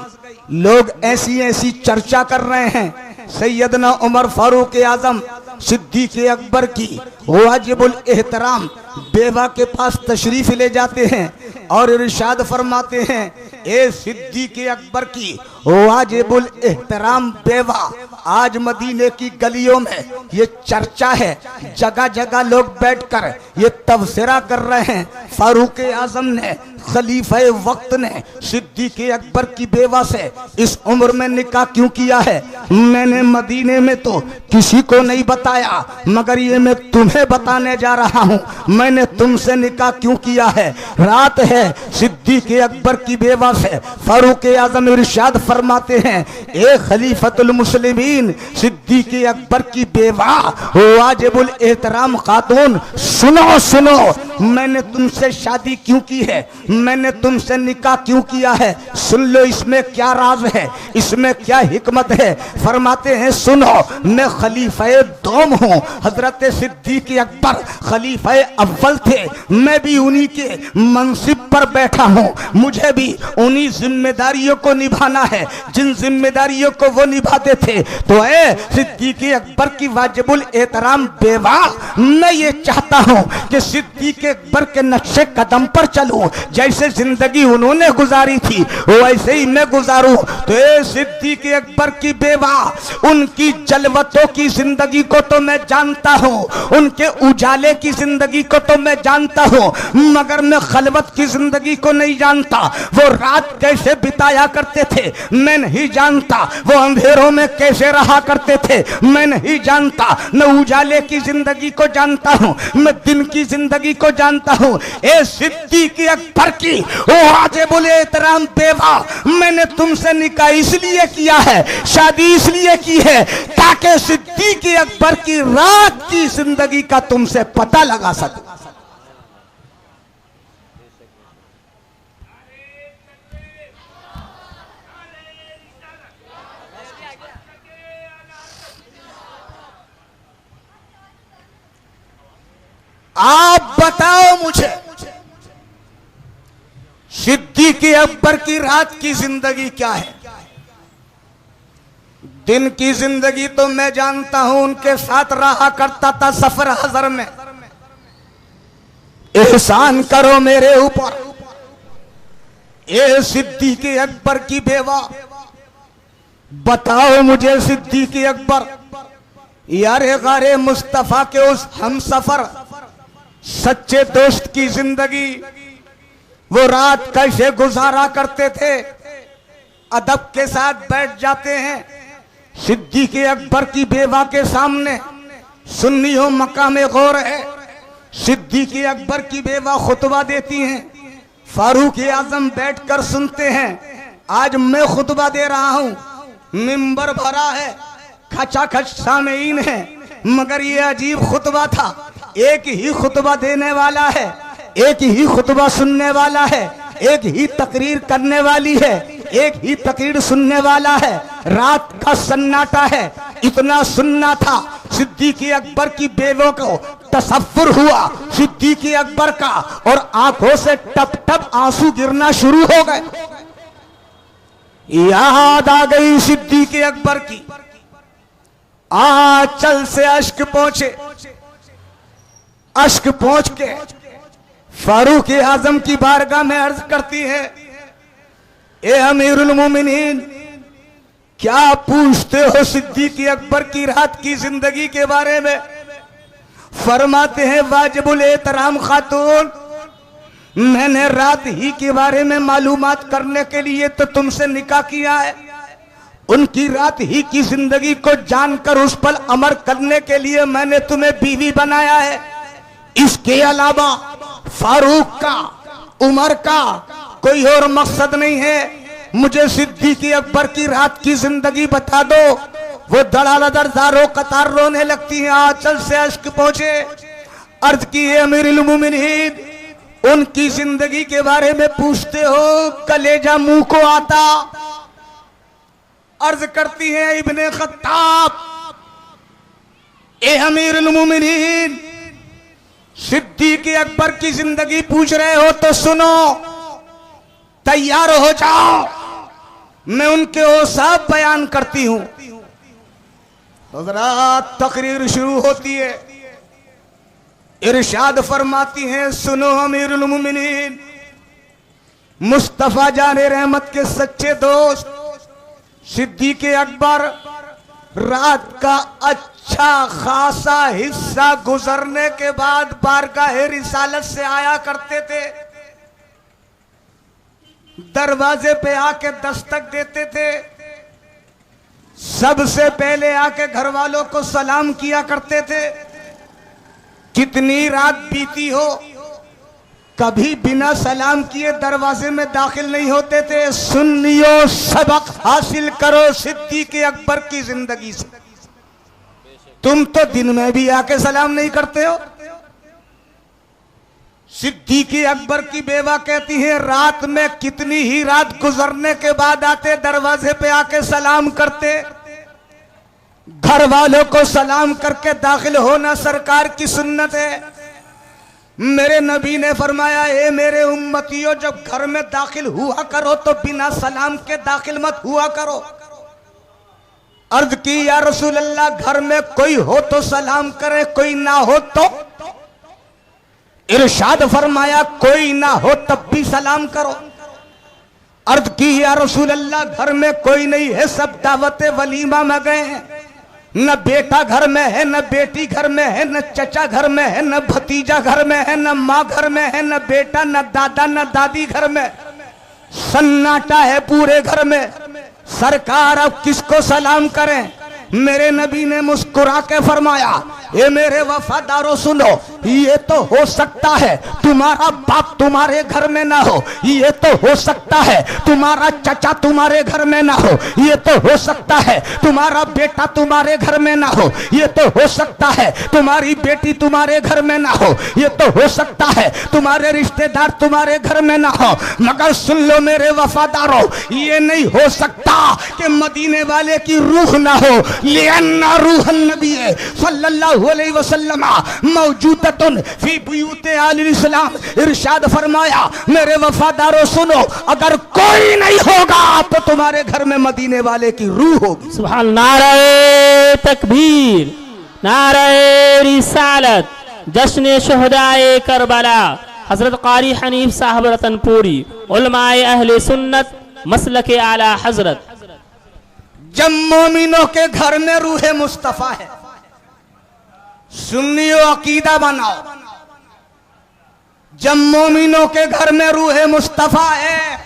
लोग ऐसी ऐसी चर्चा कर रहे हैं। सैयदना उमर फारूक आजम सिद्दीक अकबर की वाजिबुल एहतराम बेवा के पास तशरीफ ले जाते हैं और इरशाद फरमाते हैं, ए सिद्दीक अकबर की वाजिबुल एहतराम बेवा, आज मदीने की गलियों में ये चर्चा है, जगह जगह लोग बैठकर ये तबसरा कर रहे हैं। फारूक आजम ने, खलीफा वक्त ने सिद्दीक अकबर की बेवा से इस उम्र में निकाह क्यों किया है। मैंने मदीने में तो किसी को नहीं बताया, मगर ये मैं तुम्हें बताने जा रहा हूँ। मैंने तुमसे निकाह क्यों किया है। रात है, सिद्दीक अकबर की बेवा से फारूक आजम इरशाद फरमाते हैं, ए खलीफतुल मुस्लिमीन सिद्दीक अकबर की बेवा वाजिबुल एहतराम खातून, सुनो सुनो, मैंने तुमसे शादी क्यों की है, मैंने तुमसे निकाह क्यों किया है। सुन लो इसमें क्या राज है, इसमें क्या हिकमत है। फरमाते हैं, सुनो, मैं खलीफा दोम हूँ। हजरत सिद्दीक अकबर खलीफा अव्वल थे, मैं भी उन्हीं के मनसिब पर बैठा हूँ। मुझे भी उन्हीं जिम्मेदारियों को निभाना है जिन जिम्मेदारियों को वो निभाते थे। तो ए सिद्दीक अकबर की वाजिबुल एहतराम बेवा, मैं ये चाहता हूँ कि सिद्दीक अकबर के नक्शे कदम पर चलूं। जैसे जिंदगी उन्होंने गुजारी थी वैसे ही मैं गुजारूं। तो ए सिद्दीक अकबर की बेवा, उनकी जलवतों की जिंदगी को तो मैं जानता हूँ, उनके उजाले की जिंदगी को तो मैं जानता हूँ, मगर मैं खलवत की जिंदगी को नहीं जानता। वो रात कैसे बिताया करते थे मैं नहीं जानता, वो अंधेरों में कैसे रहा करते थे मैं नहीं जानता। मैं उजाले की जिंदगी को जानता हूँ, मैं दिन की जिंदगी को जानता हूँ। ए सिद्दीक अकबर की वाजिबुल एहतराम बेवा, मैंने तुमसे निकाह इसलिए किया है, शादी इसलिए की है ताकि सिद्दीक अकबर की रात की जिंदगी का तुमसे पता लगा सकूं। आप बताओ मुझे, सिद्दीक अकबर की रात की जिंदगी क्या है। दिन की जिंदगी तो मैं जानता हूं, उनके साथ रहा करता था सफर हजर में। एहसान करो मेरे ऊपर, ए सिद्दीक अकबर की बेवा, बताओ मुझे सिद्दीक अकबर यारे गारे मुस्तफा के उस हम सफर सच्चे दोस्त की जिंदगी वो रात कैसे गुजारा करते थे। अदब के साथ बैठ जाते हैं सिद्दीक अकबर की बेवा के सामने। सुन्नियों मकाम गौर है, सिद्दीक अकबर की बेवा खुतबा देती हैं। फारूक आजम बैठकर सुनते हैं। आज मैं खुतबा दे रहा हूं, मिंबर भरा है, खचाखच सामीन है, मगर ये अजीब खुतबा था। एक ही खुतबा देने वाला है, एक ही खुतबा सुनने वाला है, एक ही तकरीर करने वाली है, एक ही तकरीर सुनने वाला है। रात का सन्नाटा है, इतना सुनना था। सिद्दीक़ अकबर की बेवों को तसव्वुर हुआ सिद्दीक़ अकबर का, और आंखों से टप टप आंसू गिरना शुरू हो गए। याद आ गई सिद्दीक़ अकबर की, आंचल से अश्क पहुंचे। अश्क पहुंच के फारूक आजम की बारगाह में अर्ज करती है, ए अमीरुल मोमिनीन, क्या पूछते हो सिद्दीक़ अकबर की रात की जिंदगी के बारे में? फरमाते हैं, वाजिबुल एहतराम खातून, मैंने रात ही के बारे में मालूमात करने के लिए तो तुमसे निकाह किया है। उनकी रात ही की जिंदगी को जानकर उस पर अमल करने के लिए मैंने तुम्हें बीवी बनाया है। इसके अलावा फारूक का, उमर का कोई और मकसद नहीं है। मुझे सिद्दीक़ अकबर की रात की जिंदगी बता दो। वो दड़ालदरदारो कतार रोने लगती है, आंचल से अश्क पहुंचे। अर्ज की है, अमीरुल मोमिनीन, उनकी जिंदगी के बारे में पूछते हो, कलेजा मुंह को आता। अर्ज करती है इब्ने खत्ताब, ए अमीरुल मोमिनीन, सिद्दीक़ अकबर की जिंदगी पूछ रहे हो तो सुनो, तैयार हो जाओ, मैं उनके औसाफ बयान करती हूं। हज़रात, तकरीर शुरू होती है। इरशाद फरमाती हैं, सुनो अमीरुल मोमिनीन, मुस्तफा जाने रहमत के सच्चे दोस्त सिद्दीक़ अकबर रात का अच्छा खासा हिस्सा गुजरने के बाद बारगाह रिसालत से आया करते थे। दरवाजे पे आके दस्तक देते थे। सबसे पहले आके घर वालों को सलाम किया करते थे। कितनी रात बीती हो, कभी बिना सलाम किए दरवाजे में दाखिल नहीं होते थे। सुन्नियो, सबक हासिल करो सिद्दीक़ अकबर की जिंदगी से। तुम तो दिन में भी आके सलाम नहीं करते हो। सिद्दीक़ अकबर की बेवा कहती है, रात में कितनी ही रात गुजरने के बाद आते, दरवाजे पे आके सलाम करते। घर वालों को सलाम करके दाखिल होना सरकार की सुन्नत है। मेरे नबी ने फरमाया, ए मेरे उम्मतियों, जब घर में दाखिल हुआ करो तो बिना सलाम के दाखिल मत हुआ करो। अर्ज की, या रसूल अल्लाह, घर में कोई हो तो सलाम करे, कोई ना हो तो? इरशाद फरमाया, कोई ना हो तब भी सलाम करो। अर्ज की, या रसूल अल्लाह, घर में कोई नहीं है, सब दावत वलीमा में गए हैं। न बेटा घर में है, न बेटी घर में है, न चचा घर में है, न भतीजा घर में है, न माँ घर में है, न बेटा, न दादा, न दादी घर में। सन्नाटा है पूरे घर में। सरकार अब किसको सलाम करें? मेरे नबी ने मुस्कुरा के फरमाया, ये मेरे वफादारों सुनो, ये तो हो सकता है तुम्हारा बाप तुम्हारे घर में ना हो, ये तो हो सकता है तुम्हारा चचा तुम्हारे घर में ना हो, ये तो हो सकता है तुम्हारा बेटा तुम्हारे घर में ना हो, ये तो हो सकता है तुम्हारी बेटी तुम्हारे घर में ना हो, ये तो हो सकता है तुम्हारे रिश्तेदार तुम्हारे घर में ना हो, मगर सुन लो मेरे वफादारों, ये नहीं हो सकता कि मदीने वाले की रूह ना हो। लिअन्ना रूहन नबी सल्लल्लाहु अलैहि वसल्लम मौजूदतुन फी बुयूत आलिल इस्लाम। इरशाद फरमाया, मेरे वफादारों सुनो, अगर कोई नहीं होगा तो तुम्हारे घर में मदीने वाले की रूह होगी। सुभान। नारे तकबीर, नारे रिसालत, जश्न शुहदाए करबला। हजरत कारी हनीफ साहब रतनपुरी, उलमाए अहले सुन्नत, मसलक आला हजरत। जब मोमिनों के घर में रूह मुस्तफा है, सुन्नियों अकीदा बनाओ, जब मोमिनों के घर में रूह मुस्तफा है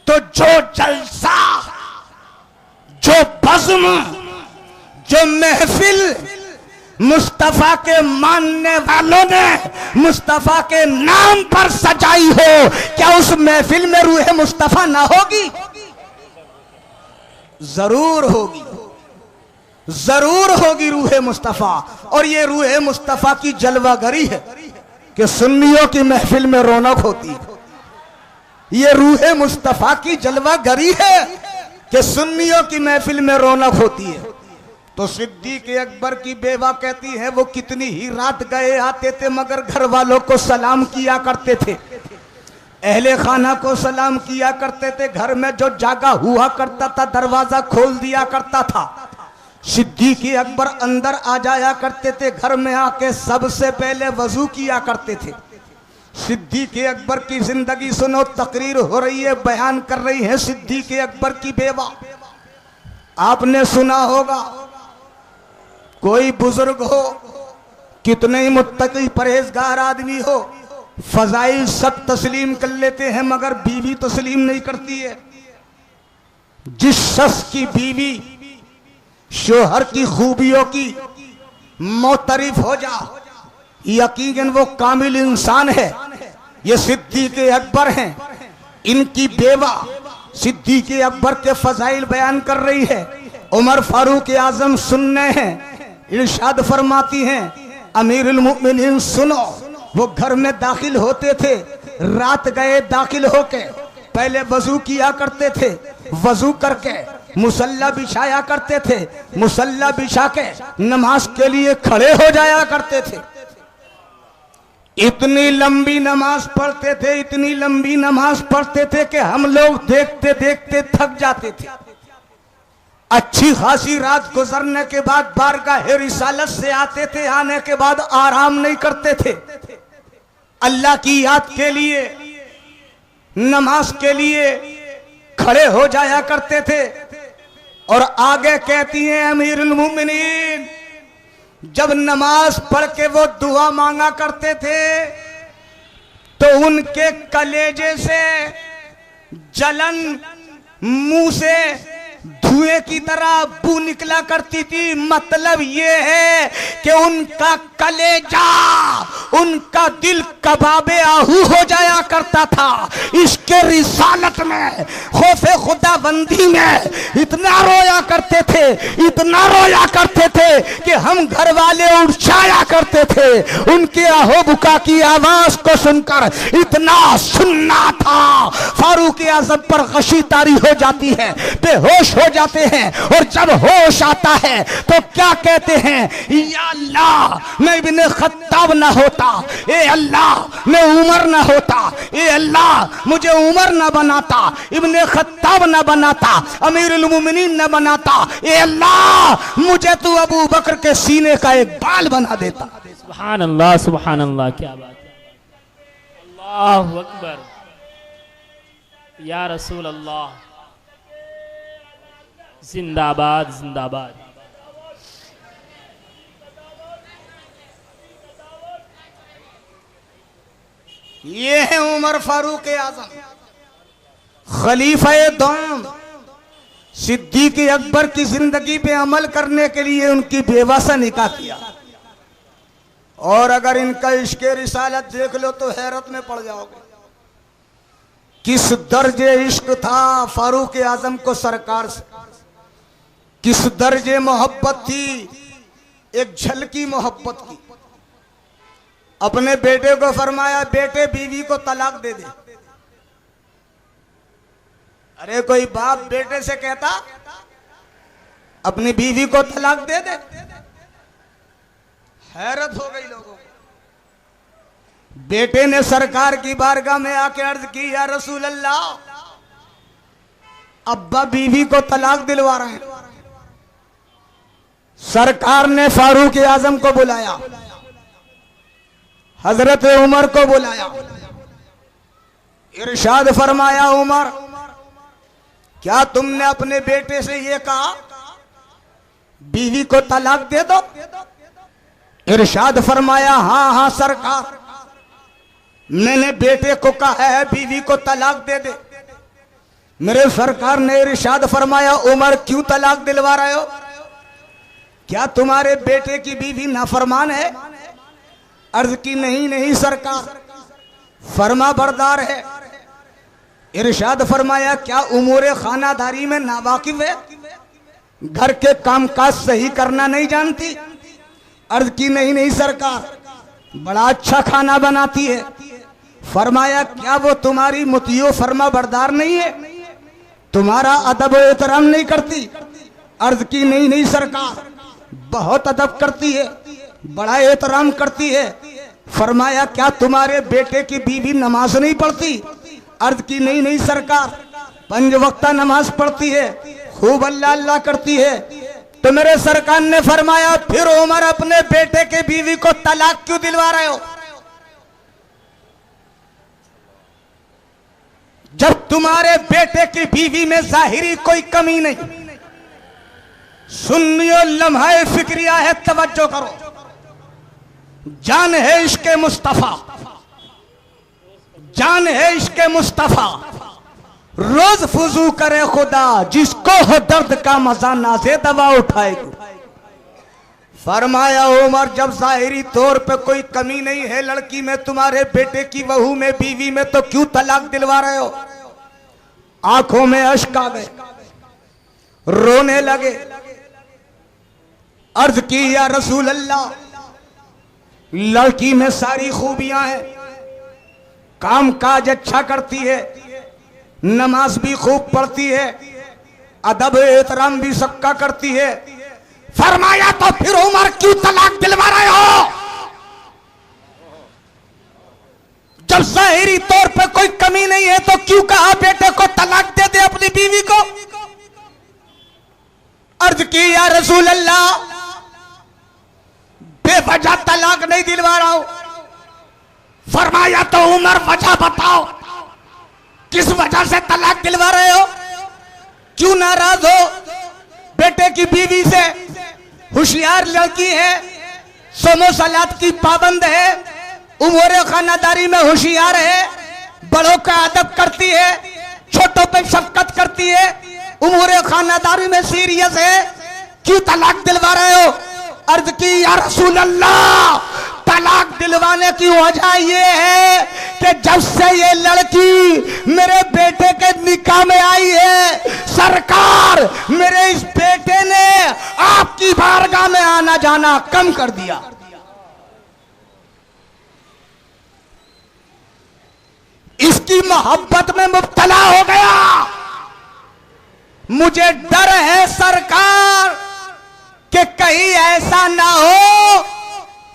तो जो जलसा, जो बज़्म, जो महफिल, मुस्तफा के मानने वालों ने मुस्तफा के नाम पर सजाई हो, क्या उस महफिल में रूह मुस्तफा ना होगी? जरूर होगी, जरूर होगी रूह मुस्तफा। और ये रूह मुस्तफा की जलवागरी है कि सुन्नियों की महफिल में रौनक होती है। ये रूह मुस्तफा की जलवागरी है कि सुन्नियों की महफिल में रौनक होती है। तो सिद्दीक अकबर की बेवा कहती है वो कितनी ही रात गए आते थे मगर घर वालों को सलाम किया करते थे, अहले खाना को सलाम किया करते थे, घर में जो जागा हुआ करता था दरवाजा खोल दिया करता था। सिद्दीक अकबर अंदर आ जाया करते थे, घर में आके सबसे पहले वजू किया करते थे। सिद्दीक अकबर की जिंदगी सुनो, तकरीर हो रही है, बयान कर रही है सिद्दीक अकबर की बेवा। आपने सुना होगा कोई बुजुर्ग हो, कितने ही मुत्तकी परहेजगार आदमी हो, फजाइल सब तस्लीम कर लेते हैं मगर बीवी तस्लीम नहीं करती है। जिस शख्स की बीवी शोहर की खूबियों की मोतरिफ हो जा, यकीनन वो कामिल इंसान है। ये सिद्दीक अकबर हैं, इनकी बेवा सिद्दीक अकबर के फजाइल बयान कर रही है। उमर फारूक आजम सुनने हैं, इरशाद फरमाती हैं अमीरुल मोमिनीन सुनो। वो घर में दाखिल होते थे, रात गए दाखिल होके पहले वजू किया करते थे, वजू करके मुसल्ला बिछाया करते थे, मुसल्ला बिछा के नमाज के लिए खड़े हो जाया करते थे। इतनी लंबी नमाज पढ़ते थे, इतनी लंबी नमाज पढ़ते थे कि हम लोग देखते देखते थक जाते थे। अच्छी खासी रात गुजरने के बाद बारगाह रिसालत से आते थे, आने के बाद आराम नहीं करते थे, अल्लाह की याद के लिए नमाज के लिए खड़े हो जाया करते थे। और आगे कहती हैं अमीरुल मोमिनीन जब नमाज पढ़ के वो दुआ मांगा करते थे तो उनके कलेजे से जलन, मुंह से धुएं की तरह बू निकला करती थी। मतलब ये है कि उनका कलेजा, उनका दिल कबाबे आहू हो जाया करता था। इसके रिसालत में, खौफे खुदाबंदी में इतना रोया करते थे, इतना रोया करते थे कि हम घर वाले उठ जाया करते थे। उनके आहो बुका की आवाज को सुनकर इतना सुनना था, फारूक आजम पर गशी तारी हो जाती है, बेहोश हो जाते हैं। और जब होश आता है तो क्या कहते हैं, या अल्लाह मैं इब्ने खत्ताब ना होता, ए अल्लाह मैं उमर ना होता, ए अल्लाह मुझे उमर ना बनाता, इब्ने खत्ताब ना बनाता, अमीरुल मोमिनीन ना बनाता, ए अल्लाह मुझे तू अबू बकर के सीने का एक बाल बना देता। सुभान अल्लाह, सुभान अल्लाह, क्या बात है। अल्लाहु अकबर, या रसूल अल्लाह, जिंदाबाद जिंदाबाद। ये है उमर फारूक आजम, खलीफा दोम। सिद्दीक अकबर की जिंदगी पे अमल करने के लिए उनकी बेवा से निकाह किया। और अगर इनका इश्क़ रिसालत देख लो तो हैरत में पड़ जाओगे। किस दर्जे इश्क था फारूक आजम को सरकार से, किस दर्जे मोहब्बत थी, एक झलकी मोहब्बत की। अपने बेटे को फरमाया बेटे बीवी को तलाक दे दे। अरे कोई बाप बेटे से कहता अपनी बीवी को तलाक दे दे? हैरत हो गई लोगों को। बेटे ने सरकार की बारगाह में आके अर्ज की, या रसूल अल्लाह अब्बा बीवी को तलाक दिलवा रहे हैं। सरकार ने फारूक आजम को बुलाया, हजरत उमर को बुलाया, इरशाद फरमाया उमर क्या तुमने अपने बेटे से ये कहा बीवी को तलाक दे दो? इरशाद फरमाया हाँ हाँ सरकार, मैंने बेटे को कहा है बीवी को तलाक दे दे। मेरे सरकार ने इरशाद फरमाया उमर क्यों तलाक दिलवा रहे हो? क्या तुम्हारे बेटे की बीवी नाफरमान है? अर्ज की नहीं नहीं सरकार, फर्मा बरदार है। इरशाद फरमाया क्या उमूर खानादारी में नावाकिफ है? घर के कामकाज सही करना नहीं जानती? अर्ज की नहीं नहीं सरकार, बड़ा अच्छा खाना बनाती है। फरमाया क्या वो तुम्हारी मुतियो फर्मा बरदार नहीं है? तुम्हारा अदब व एहतराम नहीं करती? अर्ज की नहीं नहीं सरकार, बहुत अदब करती है, बड़ा एहतराम करती है। फरमाया क्या तुम्हारे बेटे की बीवी नमाज नहीं पढ़ती? अर्ज की नहीं नहीं सरकार, 5 वक्ता नमाज पढ़ती है, खूब अल्लाह अल्लाह करती है। तो मेरे सरकार ने फरमाया फिर उमर अपने बेटे के बीवी को तलाक क्यों दिलवा रहे हो? जब तुम्हारे बेटे की बीवी में जाहिरी कोई कमी नहीं। सुन्नियो लम्हा फिक्रिया है, तवज्जो करो। जान है इश्क़े मुस्तफा, जान है इश्क़े मुस्तफा, रोज फुजू करे खुदा, जिसको हो दर्द का मजा नाज़े दवा उठाएगी। फरमाया उमर जब जाहिरी तौर पे कोई कमी नहीं है लड़की में, तुम्हारे बेटे की बहू में, बीवी में, तो क्यों तलाक दिलवा रहे हो? आंखों में अश्क आ गए, रोने लगे। अर्ज की या रसूल अल्लाह, लड़की में सारी खूबियां हैं, काम काज अच्छा करती है, नमाज भी खूब पढ़ती है, अदब एहतराम भी सबका करती है। फरमाया तो फिर उमर क्यों तलाक दिलवा रहे हो? जब जाहिरी तौर पे कोई कमी नहीं है तो क्यों कहा बेटे को तलाक दे दे अपनी बीवी को? अर्ज की या रसूल अल्लाह, बेवजह तलाक नहीं दिलवा रहा हूं। फरमाया तो उमर वजह बताओ, किस वजह से तलाक दिलवा रहे हो? क्यों नाराज हो? बेटे की बीवी से होशियार लड़की है, सोमो सलात की पाबंद है, उमूर खानादारी में होशियार है, बड़ों का अदब करती है, छोटों पे शफकत करती है, उमूर खानादारी में सीरियस है, क्यों तलाक दिलवा रहे हो? अर्ज की या रसूल अल्लाह, तलाक दिलवाने की वजह यह है कि जब से ये लड़की मेरे बेटे के निकाह में आई है, सरकार मेरे इस बेटे ने आपकी बारगाह में आना जाना कम कर दिया। इसकी मोहब्बत में मुब्तला हो गया। मुझे डर है सरकार कि कहीं ऐसा ना हो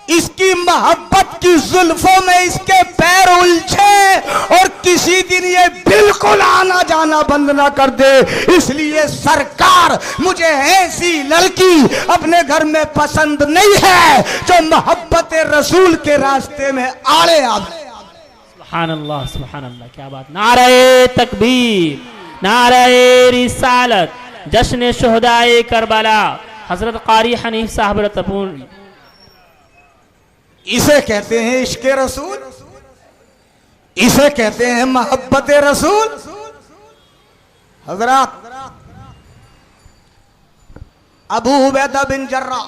इसकी मोहब्बत की जुल्फों में इसके पैर उलझे और किसी दिन ये बिल्कुल आना जाना बंद ना कर दे। इसलिए सरकार, मुझे ऐसी लड़की अपने घर में पसंद नहीं है जो मोहब्बत रसूल के रास्ते में आड़े आवे। सुभान अल्लाह, सुभान अल्लाह, क्या बात। नारे तकबीर, नारे रिसालत, जश्न शुहदाए करबला, हजरत कारी हनीफ साहब रतपुर। इसे कहते हैं इश्क़े रसूल, इसे कहते हैं मोहब्बत रसूल। हजरत अबू उबैदा बिन जर्राह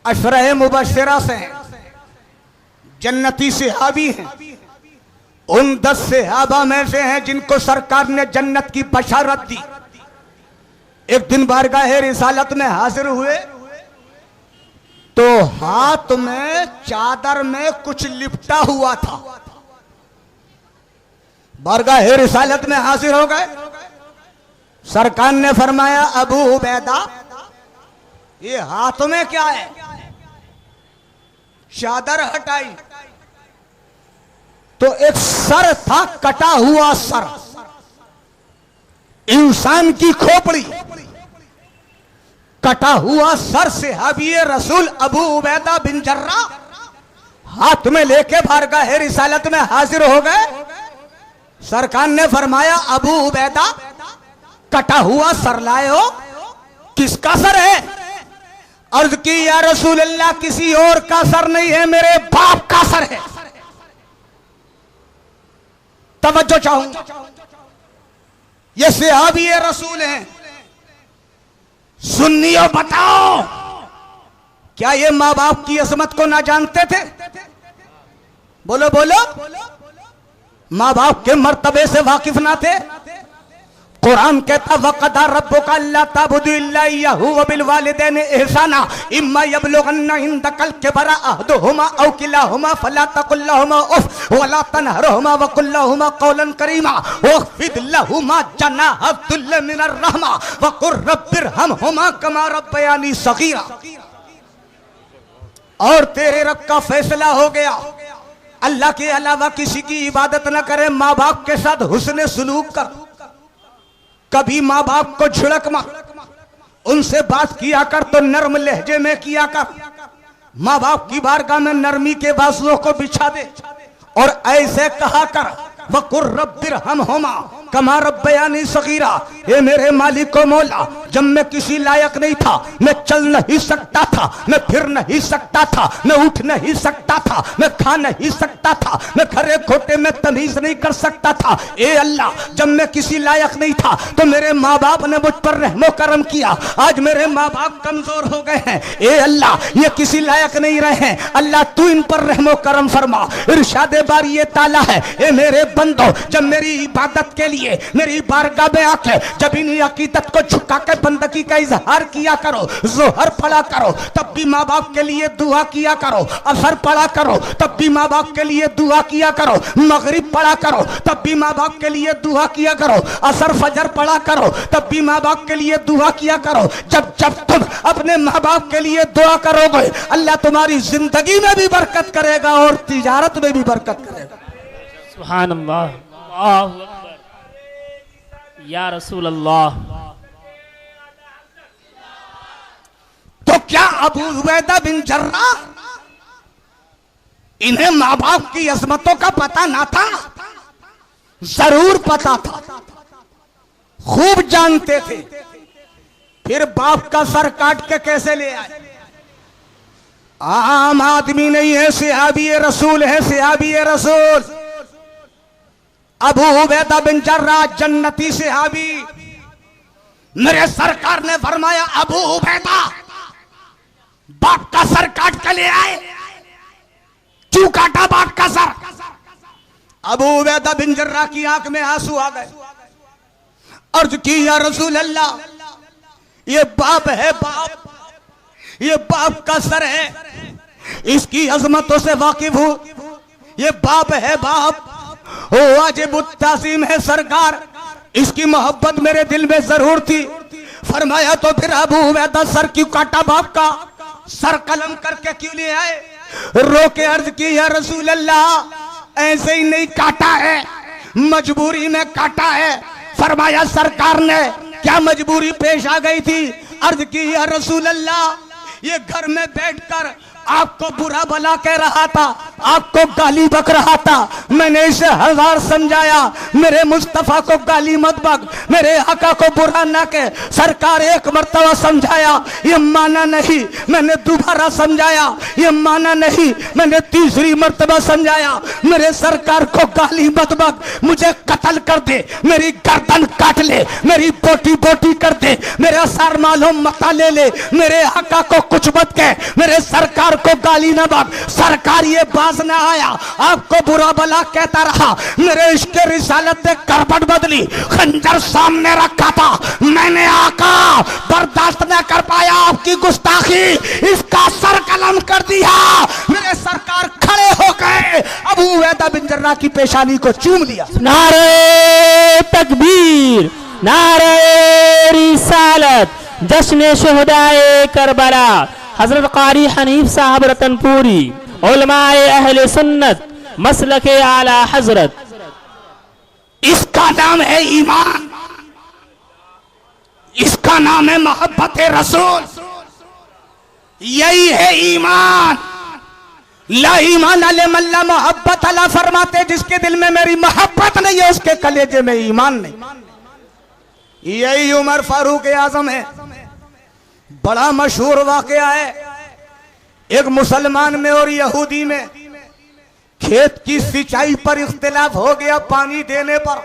अशरे मुबश्शिरा से हैं, जन्नती सहाबी हैं। उन 10 सहाबा में से हैं जिनको सरकार ने जन्नत की बशारत दी। एक दिन बारगाह रिसालत में हाजिर हुए तो हाथ में चादर में कुछ लिपटा हुआ था। बारगाह रिसालत में हाजिर हो गए। सरकार ने फरमाया अबू उबैदा, ये हाथ में क्या है? चादर हटाई तो एक सर था, कटा हुआ सर, इंसान की खोपड़ी, कटा हुआ सर से हबीए रसूल अबू उबैदा बिन जर्राह हाथ में लेके बारगाह रिसालत में हाजिर हो गए। सरकार ने फरमाया अबू उबैदा, कटा हुआ सर लाए हो, किसका सर है? अर्ज की या रसूल अल्लाह, किसी और का सर नहीं है, मेरे बाप का सर है। तवज्जो चाहूंगा, ये सहाबी रसूल हैं। सुन्नियों बताओ, क्या ये माँ बाप की अजमत को ना जानते थे? बोलो बोलो, माँ बाप के मर्तबे से वाकिफ ना थे? कुरान कहता वक़दा रब्बुका अल्ला ताबुदु इल्ला इय्याहु व बिल वालिदैनि इहसाना इम्मा यबलुगन्ना इंदकल किबरा अहदुहुमा औ किलाहुमा फला तकुल लहुमा उफ वला तनहरहुमा व कुल लहुमा कौलन करीमा वख्फिद लहुमा जनाह दुल्ल मिनर रहमा व कुर रब्बिरहमहुमा कमा रब्बयानी सगीरा। और तेरे रब का फैसला हो गया, अल्लाह के अलावा किसी की इबादत न करे, माँ बाप के साथ हुस्न सुलूक कर, कभी माँ बाप को झिड़क मत, उनसे बात किया कर तो नर्म लहजे में किया कर, माँ बाप की बारगाह में नरमी के बाजुओं को बिछा दे और ऐसे कहा कर वकुर रब्बिरहमहुमा कमा रब्बयानी सगीरा। ये मेरे मालिक को मौला, जब मैं किसी लायक नहीं था, मैं चल नहीं सकता था, मैं फिर नहीं सकता था, मैं उठ नहीं सकता था, मैं खा नहीं सकता था, मैं खरे खोटे में तमीज नहीं कर सकता था, ए अल्लाह जब मैं किसी लायक नहीं था तो मेरे माँ बाप ने मुझ पर रहमो करम किया, आज मेरे माँ बाप कमजोर हो गए हैं, ए अल्लाह ये किसी लायक नहीं रहे हैं, अल्लाह तू इन पर रहमो करम फरमा। इरशाद बारी ये ताला है, ए मेरे बंदो जब मेरी इबादत के लिए मेरी बारगाह में आके जब इन अकीदत को झुका के बंदगी का इजहार किया करो, जोहर पढ़ा करो तब भी माँ बाप के लिए दुआ किया करो, असर पढ़ा करो तब भी माँ बाप के लिए दुआ किया करो, मगरिब पढ़ा करो तब भी माँ बाप के लिए दुआ किया करो, असर फजर पढ़ा करो तब भी माँ बाप के लिए दुआ किया करो। जब जब तुम अपने माँ बाप के लिए दुआ करोगे अल्लाह तुम्हारी जिंदगी में भी बरकत करेगा और तिजारत में भी बरकत करेगा। सुभान अल्लाह, अल्लाहु अकबर, या रसूल अल्लाह। तो क्या अबू उबैदा बिन जर्राह इन्हें माँ बाप की अजमतों का पता ना था? जरूर पता था, खूब जानते थे, फिर बाप का सर काट के कैसे ले आए? आम आदमी नहीं है, सहाबी रसूल है, सहाबी रसूल। अबू उबैदा बिन जर्राह जन्नती सहाबी, मेरे सरकार ने फरमाया अबू उबैदा बाप का सर काट के ले आए। क्यों काटा बाप का सर? अबू उबैदा बिन जर्राह की आंख में आंसू आ गए, अर्ज की या रसूल अल्लाह ये बाप है, बाप, ये बाप का सर है, इसकी अजमतों से वाकिफ हूं, ये बाप है, बाप हो वाजिब तासीम है सरकार, इसकी मोहब्बत मेरे दिल में जरूर थी। फरमाया तो फिर अबू उबैदा सर क्यों काटा बाप का? सर कलम करके क्यों ले आए? रो के अर्ज की या रसूल अल्लाह ऐसे ही नहीं काटा है, मजबूरी में काटा है। फरमाया सरकार ने क्या मजबूरी पेश आ गई थी? अर्ज की या रसूल अल्लाह ये घर में बैठकर आपको बुरा भला कह रहा था, आपको गाली बक रहा था, मैंने इसे हजार समझाया मेरे मुस्तफा को गाली मत बक, मेरे आका को बुरा ना कह। सरकार एक मर्तबा समझाया, ये माना नहीं, मैंने दोबारा समझाया, ये माना नहीं, मैंने तीसरी मर्तबा समझाया, मेरे सरकार को गाली मत बक, मुझे कत्ल कर दे, मेरी गर्दन काट ले, मेरी बोटी बोटी कर दे, मेरा सार मालूम मता ले ले, मेरे आका को कुछ मत कह, मेरे सरकार को गाली न बक। सरकार ये बाज न आया, आपको बुरा भला कहता रहा, मेरे इश्क रिसालत ने करवट बदली, खंजर सामने रखा था, मैंने आका बर्दाश्त न कर पाया आपकी गुस्ताखी, इसका सर कलम कर दिया। मेरे सरकार खड़े हो गए, अबू उबैदा बिन जर्राह की पेशानी को चूम लिया। नारे तकबीर, नारे रिसालत, जश्न शुहदाए करबला, हजरत कारी हनीफ साहब रतनपुरी, उलमाए अहले सुन्नत, मसलके आला हजरत। इसका नाम है ईमान, इसका नाम है मोहब्बत रसूल, यही है ईमान। ला ईमान अल्लाह मोहब्बत अल्लाह फरमाते, जिसके दिल में मेरी मोहब्बत नहीं है उसके कलेजे में ईमान नहीं। यही उमर फारूक आजम है। बड़ा मशहूर वाकया है, एक मुसलमान में और यहूदी में खेत की सिंचाई पर इख्तिलाफ हो गया, पानी देने पर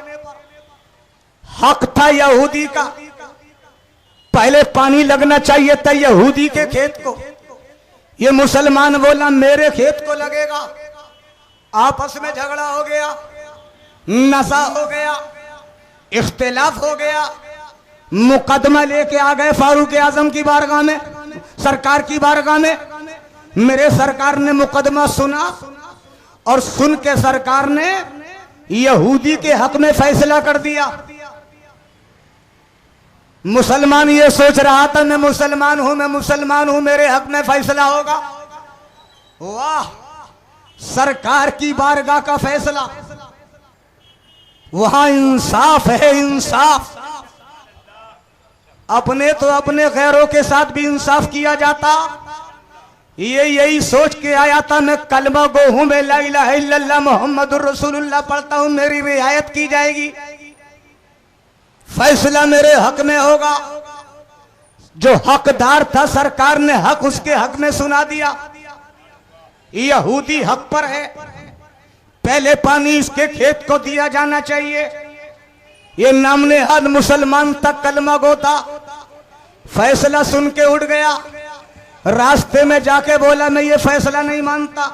हक था यहूदी का, पहले पानी लगना चाहिए था यहूदी के खेत को। ये मुसलमान बोला मेरे खेत को लगेगा। आपस में झगड़ा हो गया, नशा हो गया, इख्तिलाफ हो गया। मुकदमा लेके आ गए फारूक आजम की बारगाह में, सरकार की बारगाह में। मेरे सरकार ने मुकदमा सुना और सुन के सरकार ने यहूदी के हक में फैसला कर दिया। मुसलमान ये सोच रहा था मैं मुसलमान हूं, मेरे हक में फैसला होगा। वाह, सरकार की बारगाह का फैसला, वहां इंसाफ है, इंसाफ। अपने तो अपने गैरों के साथ भी इंसाफ किया जाता। ये यही सोच के आया था मैं कलमा गो हूं, मैं ला इलाहा इल्लल्लाह मुहम्मदुर रसूलुल्लाह पढ़ता हूं, मेरी रियायत की जाएगी, फैसला मेरे हक में होगा। जो हकदार था सरकार ने हक उसके हक में सुना दिया। यहूदी हक पर है, पहले पानी इसके खेत को दिया जाना चाहिए। ये नामने हद मुसलमान तक कलमा गो था, फैसला सुन के उठ गया। रास्ते में जाके बोला मैं ये फैसला नहीं मानता।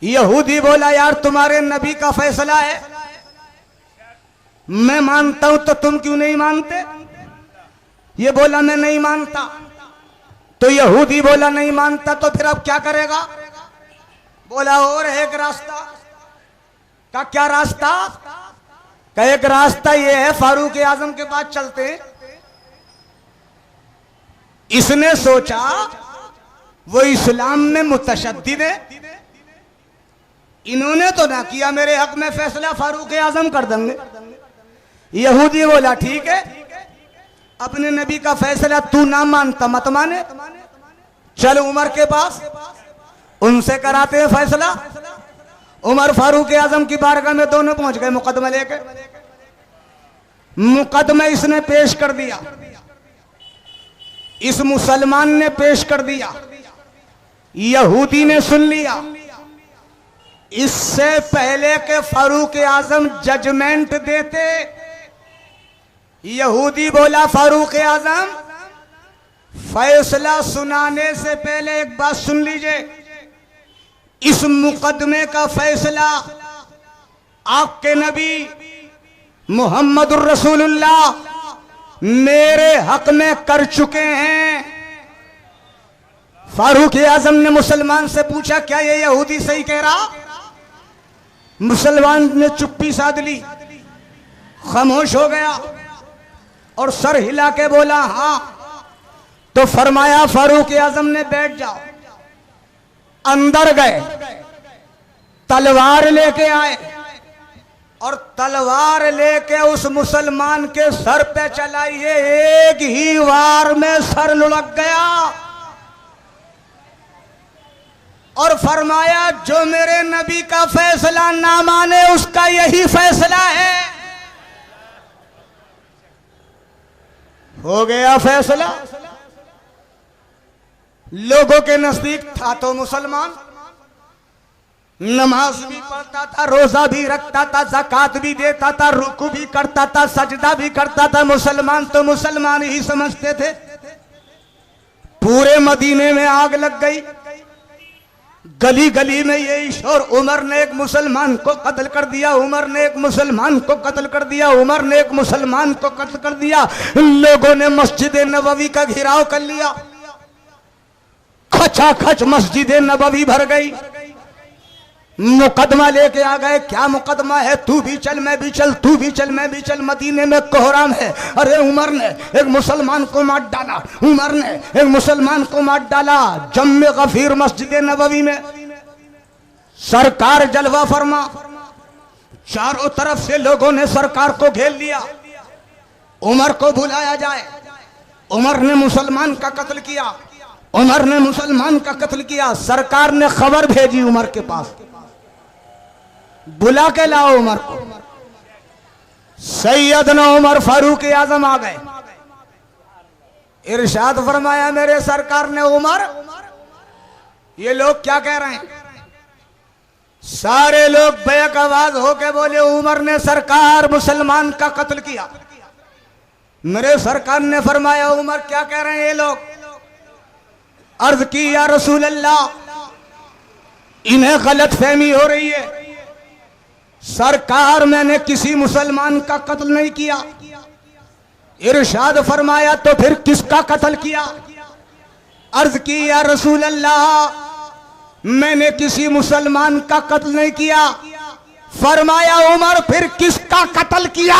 यहूदी बोला यार तुम्हारे नबी का फैसला है, मैं मानता हूं तो तुम क्यों नहीं मानते? ये बोला मैं नहीं मानता। तो यहूदी बोला नहीं मानता तो फिर अब क्या करेगा? बोला और एक रास्ता। का क्या रास्ता? का एक रास्ता ये है फारूक आजम के पास चलते। इसने सोचा वो इस्लाम में मुतशद्दिद है, इन्होंने तो ना किया मेरे हक में फैसला, फारूक आजम कर देंगे। यहूदी बोला ठीक है, अपने नबी का फैसला तू ना मानता मत माने, चल उमर के पास, उनसे कराते हैं फैसला। उमर फारूक आजम की बारगाह में दोनों पहुंच गए मुकदमा लेके। मुकदमा इसने पेश कर दिया, इस मुसलमान ने पेश कर दिया, यहूदी ने सुन लिया। इससे पहले के फारूक आजम जजमेंट देते, यहूदी बोला फारूक आजम फैसला सुनाने से पहले एक बात सुन लीजिए, इस मुकदमे का फैसला आपके नबी मुहम्मदुर रसूलुल्लाह मेरे हक में कर चुके हैं। फारूक आजम ने मुसलमान से पूछा क्या ये यहूदी सही कह रहा? मुसलमान ने चुप्पी साध ली, खामोश हो गया और सर हिला के बोला हाँ। तो फरमाया फारूक आजम ने बैठ जाओ। अंदर गए, तलवार लेके आए और तलवार लेके उस मुसलमान के सर पे चलाई। एक ही वार में सर लुढ़क गया और फरमाया जो मेरे नबी का फैसला ना माने उसका यही फैसला है। हो गया फैसला। लोगों के नजदीक था तो मुसलमान, नमाज भी पढ़ता था, रोजा भी रखता था, ज़कात भी देता था, रुकू भी करता था, सजदा भी करता था। मुसलमान तो मुसलमान ही समझते थे। पूरे मदीने में आग लग गई, गली गली में यही शोर, उमर ने एक मुसलमान को कत्ल कर दिया, उमर ने एक मुसलमान को कत्ल कर दिया, उमर ने एक मुसलमान को कत्ल कर दिया। लोगों ने मस्जिद नबवी का घेराव कर लिया, खचाखच मस्जिद नबवी भर गई। मुकदमा लेके आ गए, क्या मुकदमा है? तू भी चल मैं भी चल, तू भी चल मैं भी चल। मदीने में कोहराम है। अरे उमर ने एक मुसलमान को मार डाला, उमर ने एक मुसलमान को मार डाला। जम्मे गफीर मस्जिद नबवी में सरकार जलवा फरमा, चारों तरफ से लोगों ने सरकार को घेर लिया। उमर को बुलाया जाए, उमर ने मुसलमान का कत्ल किया, उमर ने मुसलमान का कत्ल किया। सरकार ने खबर भेजी उमर के पास, बुला के लाओ उमर को। सैयदना उमर फारूक आजम आ गए। इरशाद फरमाया मेरे सरकार ने, उमर ये लोग क्या कह रहे हैं? सारे लोग बेक आवाज होके बोले उमर ने सरकार मुसलमान का कत्ल किया। मेरे सरकार ने फरमाया उमर क्या कह रहे हैं ये लोग? अर्ज की या रसूल अल्लाह, इन्हें गलत फहमी हो रही है। सरकार मैंने किसी मुसलमान का कत्ल नहीं किया। इरशाद फरमाया तो फिर किसका कत्ल किया? अर्ज की या रसूल अल्लाह, मैंने किसी मुसलमान का कत्ल नहीं किया। फरमाया उमर फिर किसका कत्ल किया?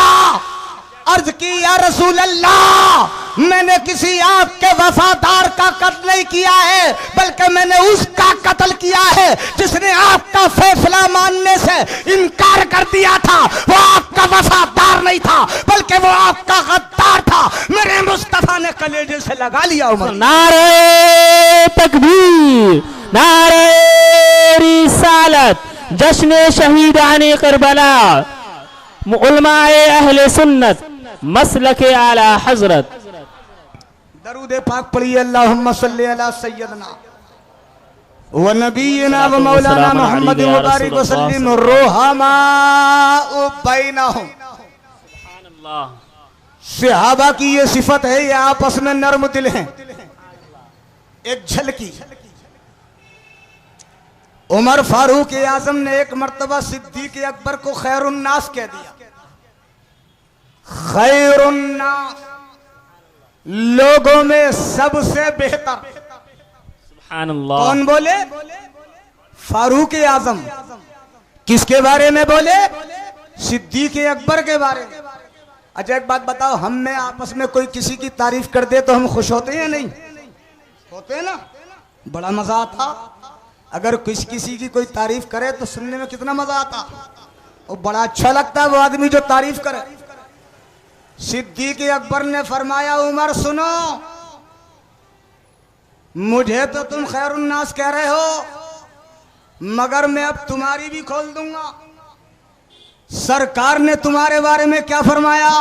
अर्ज की या रसूल अल्लाह, मैंने किसी आपके वफादार का कत्ल नहीं किया है, बल्कि मैंने उसका कत्ल किया है जिसने आपका फैसला मानने से इनकार कर दिया था। वो आपका वफादार नहीं था, बल्कि वो आपका गद्दार था। मेरे मुस्तफा ने कलेजे से लगा लिया उमर। नारे तकबीर, नारे रिसालत, जश्न शहीदाने करबला, उलमाए अहले सुन्नत, मसलके आला हजरत। दरूद पाक पढ़िए, अल्लाहुम्मा सल्ली अला सय्यदना व नबीना व मौलाना मुहम्मद मुबारक वसल्लिम रुहमा बैनहुम। सहाबा की ये सिफत है, ये आपस में नर्म दिल हैं। एक झलकी, उमर फारूक आजम ने एक मर्तबा सिद्दीक अकबर को खैरुन्नास कह दिया। खैरुन्नास, लोगों में सबसे बेहतर। सुभानअल्लाह। कौन बोले? फारूक आजम। किसके बारे में बोले? सिद्दीक अकबर के बारे में। अच्छा एक बात बताओ, हम में आपस में कोई किसी की तारीफ कर दे तो हम खुश होते हैं? नहीं होते हैं ना? बड़ा मजा आता। अगर किसी की कोई तारीफ करे तो सुनने में कितना मजा आता, और बड़ा अच्छा लगता है वो आदमी जो तारीफ करे। सिद्दीक अकबर ने फरमाया उमर सुनो, मुझे तो तुम खैरुन्नास कह रहे हो, मगर मैं अब तुम्हारी भी खोल दूंगा। सरकार ने तुम्हारे बारे में क्या फरमाया?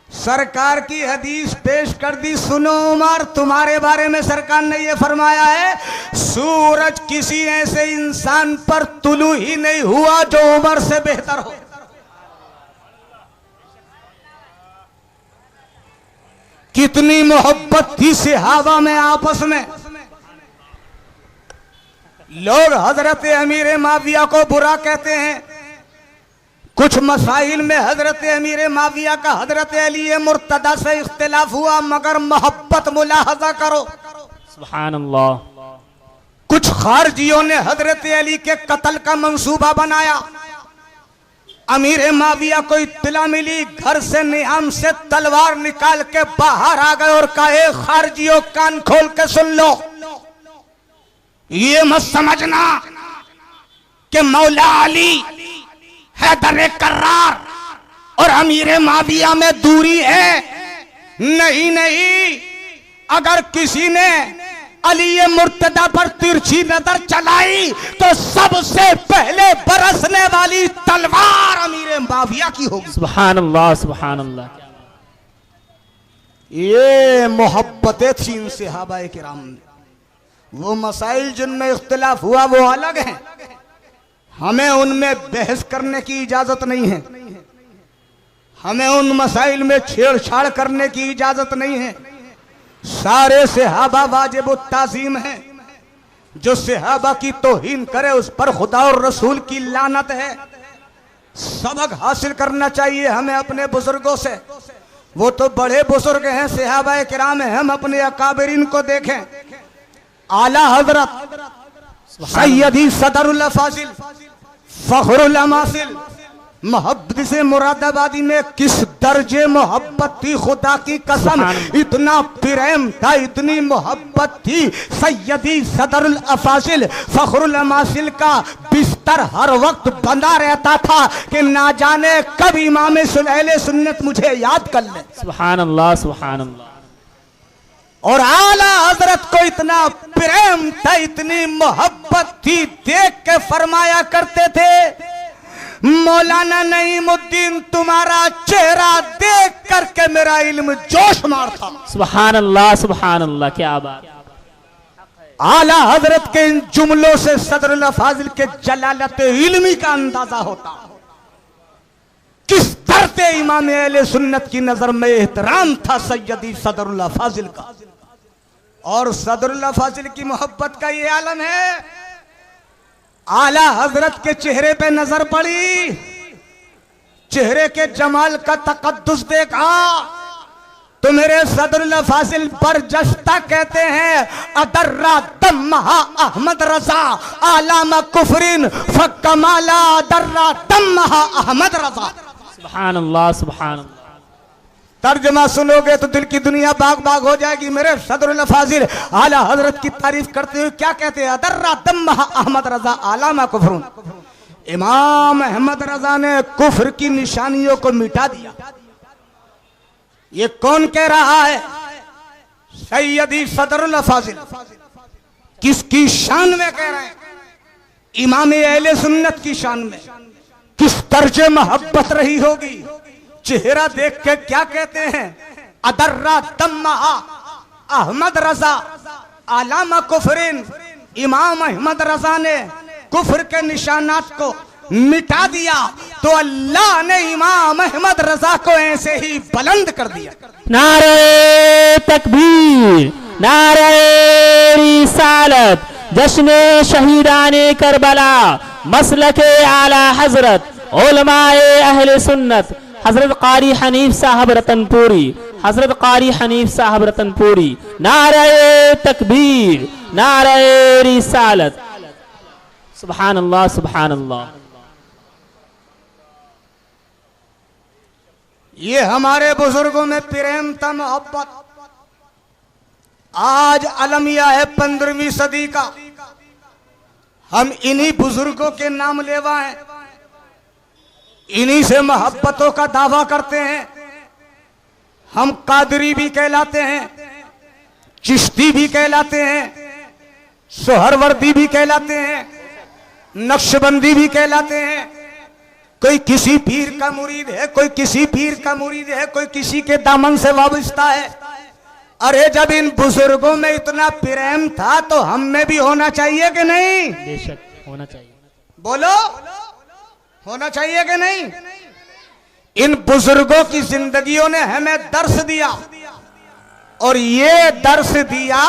सरकार की हदीस पेश कर दी। सुनो उमर, तुम्हारे बारे में सरकार ने यह फरमाया है, सूरज किसी ऐसे इंसान पर तुलू ही नहीं हुआ जो उमर से बेहतर हो। कितनी मोहब्बत थी सहाबा में आपस में। लोग हजरत अमीर माविया को बुरा कहते हैं। कुछ मसाइल में हजरत अमीर माविया का हजरत अली मुर्तदा से इख्तिलाफ हुआ, मगर मोहब्बत मुलाहजा करो। सुभानअल्लाह। कुछ खारजियों ने हजरत अली के कत्ल का मंसूबा बनाया। अमीर माविया को इत्तला मिली, घर से नियाम से तलवार निकाल के बाहर आ गए और कहे खारजियों कान खोल के सुन लो, ये मत समझना कि मौला अली हैदर कर्रार और अमीर माविया में दूरी है। नहीं नहीं, अगर किसी ने अली मुर्तदा पर तिरछी नजर चलाई तो सबसे पहले बरसने वाली तलवार अमीर माविया की होगी। सुभानअल्लाह, सुभानअल्लाह। ये मोहब्बतें थी इन सहाबाए किराम में। वो मसाइल जिनमें इख्तिलाफ हुआ वो अलग हैं, हमें उनमें बहस करने की इजाजत नहीं है। हमें उन मसाइल में छेड़छाड़ करने की इजाजत नहीं है। सारे सहाबा वाजिब ताज़ीम है। जो सहाबा की तौहीन करे उस पर खुदा और रसूल की लानत है। सबक हासिल करना चाहिए हमें अपने बुजुर्गों से। वो तो बड़े बुजुर्ग हैं, सहाबा किराम हैं। हम अपने अकाबरीन को देखें। आला हजरत सैयदी सदरुल अफाजिल फखरुल अमासिल मोहब्बत से मुरादाबादी में किस दर्जे मोहब्बत थी, खुदा की कसम। इतना प्रेम था, इतनी मोहब्बत थी। सैयदी सदरुल अफाजिल फखरुल अमासिल का बिस्तर हर वक्त बंधा रहता था कि ना जाने कब इमाम सुलैले सुन्नत मुझे याद कर ले। सुभानअल्लाह, सुभानअल्लाह। और आला हजरत को इतना प्रेम था, इतनी मोहब्बत थी, देख के फरमाया करते थे मौलाना नईमुद्दीन तुम्हारा चेहरा देख करके मेरा इल्म जोश मारता। सुभानअल्लाह, सुभानअल्लाह, क्या बात। आला हजरत के इन जुमलों से सदरुल फाजिल के जलालत इल्मी का अंदाजा होता। किस शर्ते इमाम अहले सुन्नत की नजर में एहतराम था सैयदी सदरुल्लाह फाजिल का। और सदरुल्लाह फाजिल की मोहब्बत का ये आलम है, आला हजरत के चेहरे पे नजर पड़ी, चेहरे के जमाल का तकद्दुस देखा तो मेरे सदरुल्लाह फाजिल बरजस्ता कहते हैं, अदर्रा दम्महा अहमद रजा आलामा कुफरिन फकमाला अदर्रा दम्महा अहमद रजा। सुभान अल्लाह, सुभान अल्लाह। तर्जमा सुनोगे तो दिल की दुनिया बाग बाग हो जाएगी। मेरे सदरुल्लाह फाजिल आला हजरत की तारीफ करते हुए क्या कहते हैं, अदर्रा दम्महा अहमद रजा आलामा कुफरुन। इमाम अहमद रजा ने कुफ्र की निशानियों को मिटा दिया। ये कौन कह रहा है? सैयदी सदरुल्लाह फाजिल। किसकी शान में कह रहे हैं? इमाम अहले सुन्नत की शान में। किस दर्जे मोहब्बत रही होगी, चेहरा देख के क्या कहते हैं, अदर्रा दम्महा अहमद रजा आलामा कुफरिन। इमाम अहमद रजा ने कुफ्र के निशानात को मिटा दिया तो अल्लाह ने इमाम अहमद रजा को ऐसे ही बुलंद कर दिया। नारे तकबीर, नारे रिसालत, जश्ने शहीदाने करबला, मसलके आला हजरत, उलमाए अहले सुन्नत, हजरत कारी हनीफ साहब रतनपुरी, हजरत कारी हनीफ साहब रतनपुरी। नारे तकबीर, नारे रिसालत। सुभान अल्लाह, सुभान अल्लाह। ये हमारे बुजुर्गों में प्रेम था, मोहब्बत। आज अलमिया है 15वीं सदी का, हम इन्हीं बुजुर्गों के नाम लेवा हैं, इन्हीं से मोहब्बतों का दावा करते हैं। हम कादरी भी कहलाते हैं, चिश्ती भी कहलाते हैं, सोहरवर्दी भी कहलाते हैं, नक्शबंदी भी कहलाते हैं। कोई किसी पीर का मुरीद है, कोई किसी पीर का मुरीद है, कोई किसी के दामन से वाबस्ता है। अरे जब इन बुजुर्गों में इतना प्रेम था तो हम में भी होना चाहिए कि नहीं? बेशक होना चाहिए। बोलो, होना चाहिए कि नहीं? इन बुजुर्गों की जिंदगियों ने हमें दर्श दिया, और ये दर्श दिया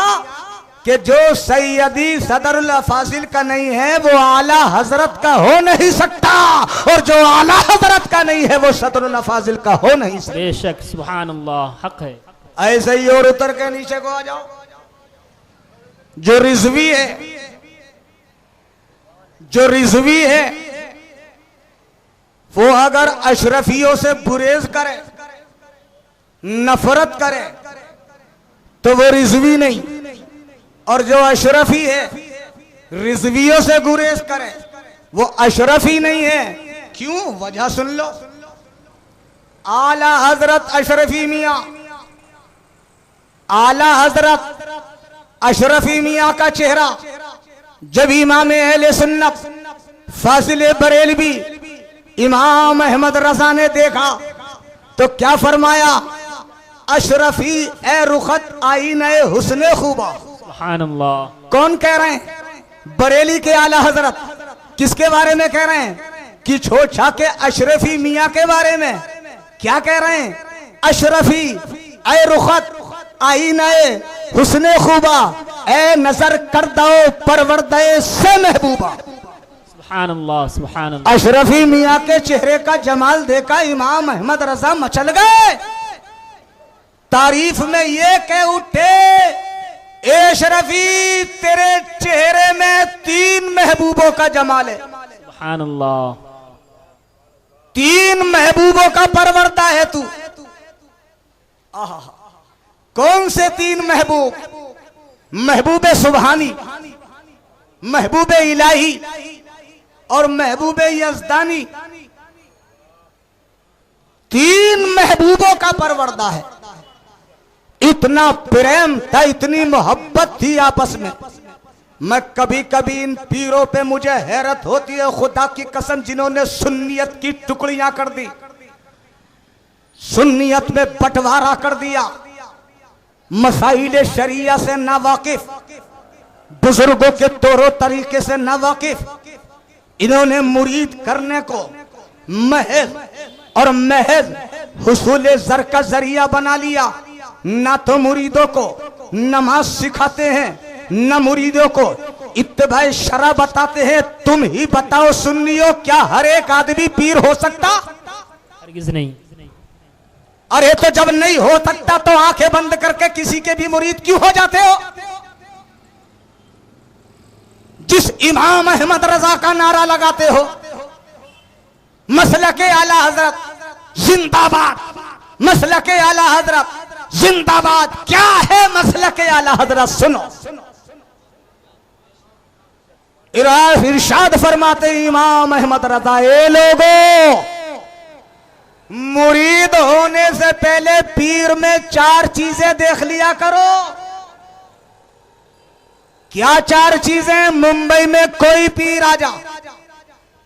कि जो सैयदी सदरुल्लाह फाजिल का नहीं है वो आला हजरत का हो नहीं सकता, और जो आला हजरत का नहीं है वो सदरुल्लाह फाजिल का हो नहीं सकता। बेशक, सुभान अल्लाह, हक है। ऐसे ही और उतर के नीचे को आ जाओ। जो रिजवी है, जो रिजवी है, वो अगर अशरफियों से गुरेज करे, नफरत करे तो वो रिजवी नहीं, और जो अशरफी है रिजवियों से गुरेज करे वो अशरफी नहीं है। क्यों? वजह सुन लो। आला हजरत अशरफी मियां, आला हजरत अशरफी मियां का चेहरा जब इमाम अहले सुन्नत फाजिल बरेलवी इमाम अहमद रजा ने देखा तो क्या फरमाया, अशरफी ए रुखत आईने हुस्ने खूबा। सुभान अल्लाह। कौन कह रहे हैं? बरेली के आला हजरत। किसके बारे में कह रहे हैं? कि छोछा के अशरफी मियां के बारे में। क्या कह रहे हैं? अशरफी ए रुखत आईने हुस्ने खूबा, ए नजर कर दो परवरदे से महबूबा। सुभान अल्लाह, सुभान अल्लाह। अशरफी मियां के चेहरे का जमाल देखा इमाम अहमद रजा मचल गए। तारीफ में ये कह उठे, ए अशरफी तेरे चेहरे में 3 महबूबों का जमाल है। सुभान अल्लाह। 3 महबूबों का परवरदा है तू। आहा, कौन से 3 महबूब? महबूबे सुबहानी, महबूबे इलाही और महबूबे यज़दानी। 3 महबूबों का परवरदा है। इतना प्रेम था, इतनी मोहब्बत थी आपस में। मैं कभी कभी इन पीरों पे मुझे हैरत होती है, खुदा की कसम, जिन्होंने सुन्नियत की टुकड़ियां कर दी, सुन्नियत में बंटवारा कर दिया, मसाइल शरिया से ना वाकिफ, बुजुर्गों के तौर तरीके से ना वाकिफ। इन्होंने मुरीद करने को महज और महज हुसूल ज़र का जरिया बना लिया। ना तो मुरीदों को नमाज सिखाते हैं, न मुरीदों को इत्तिबाए शरा बताते हैं। तुम ही बताओ सुन्नियों, क्या हर एक आदमी पीर हो सकता? हरगिज़ नहीं। अरे तो जब नहीं हो सकता तो आंखें बंद करके किसी के भी मुरीद क्यों हो जाते हो? जिस इमाम अहमद रजा का नारा लगाते हो, मसलके आला हजरत जिंदाबाद, मसलके आला हजरत जिंदाबाद। क्या है मसलके आला हजरत? सुनो, इरशाद फरमाते इमाम अहमद रजा, ए लोगों, मुरीद होने से पहले पीर में 4 चीजें देख लिया करो। क्या 4 चीजें? मुंबई में कोई पीर आ जा,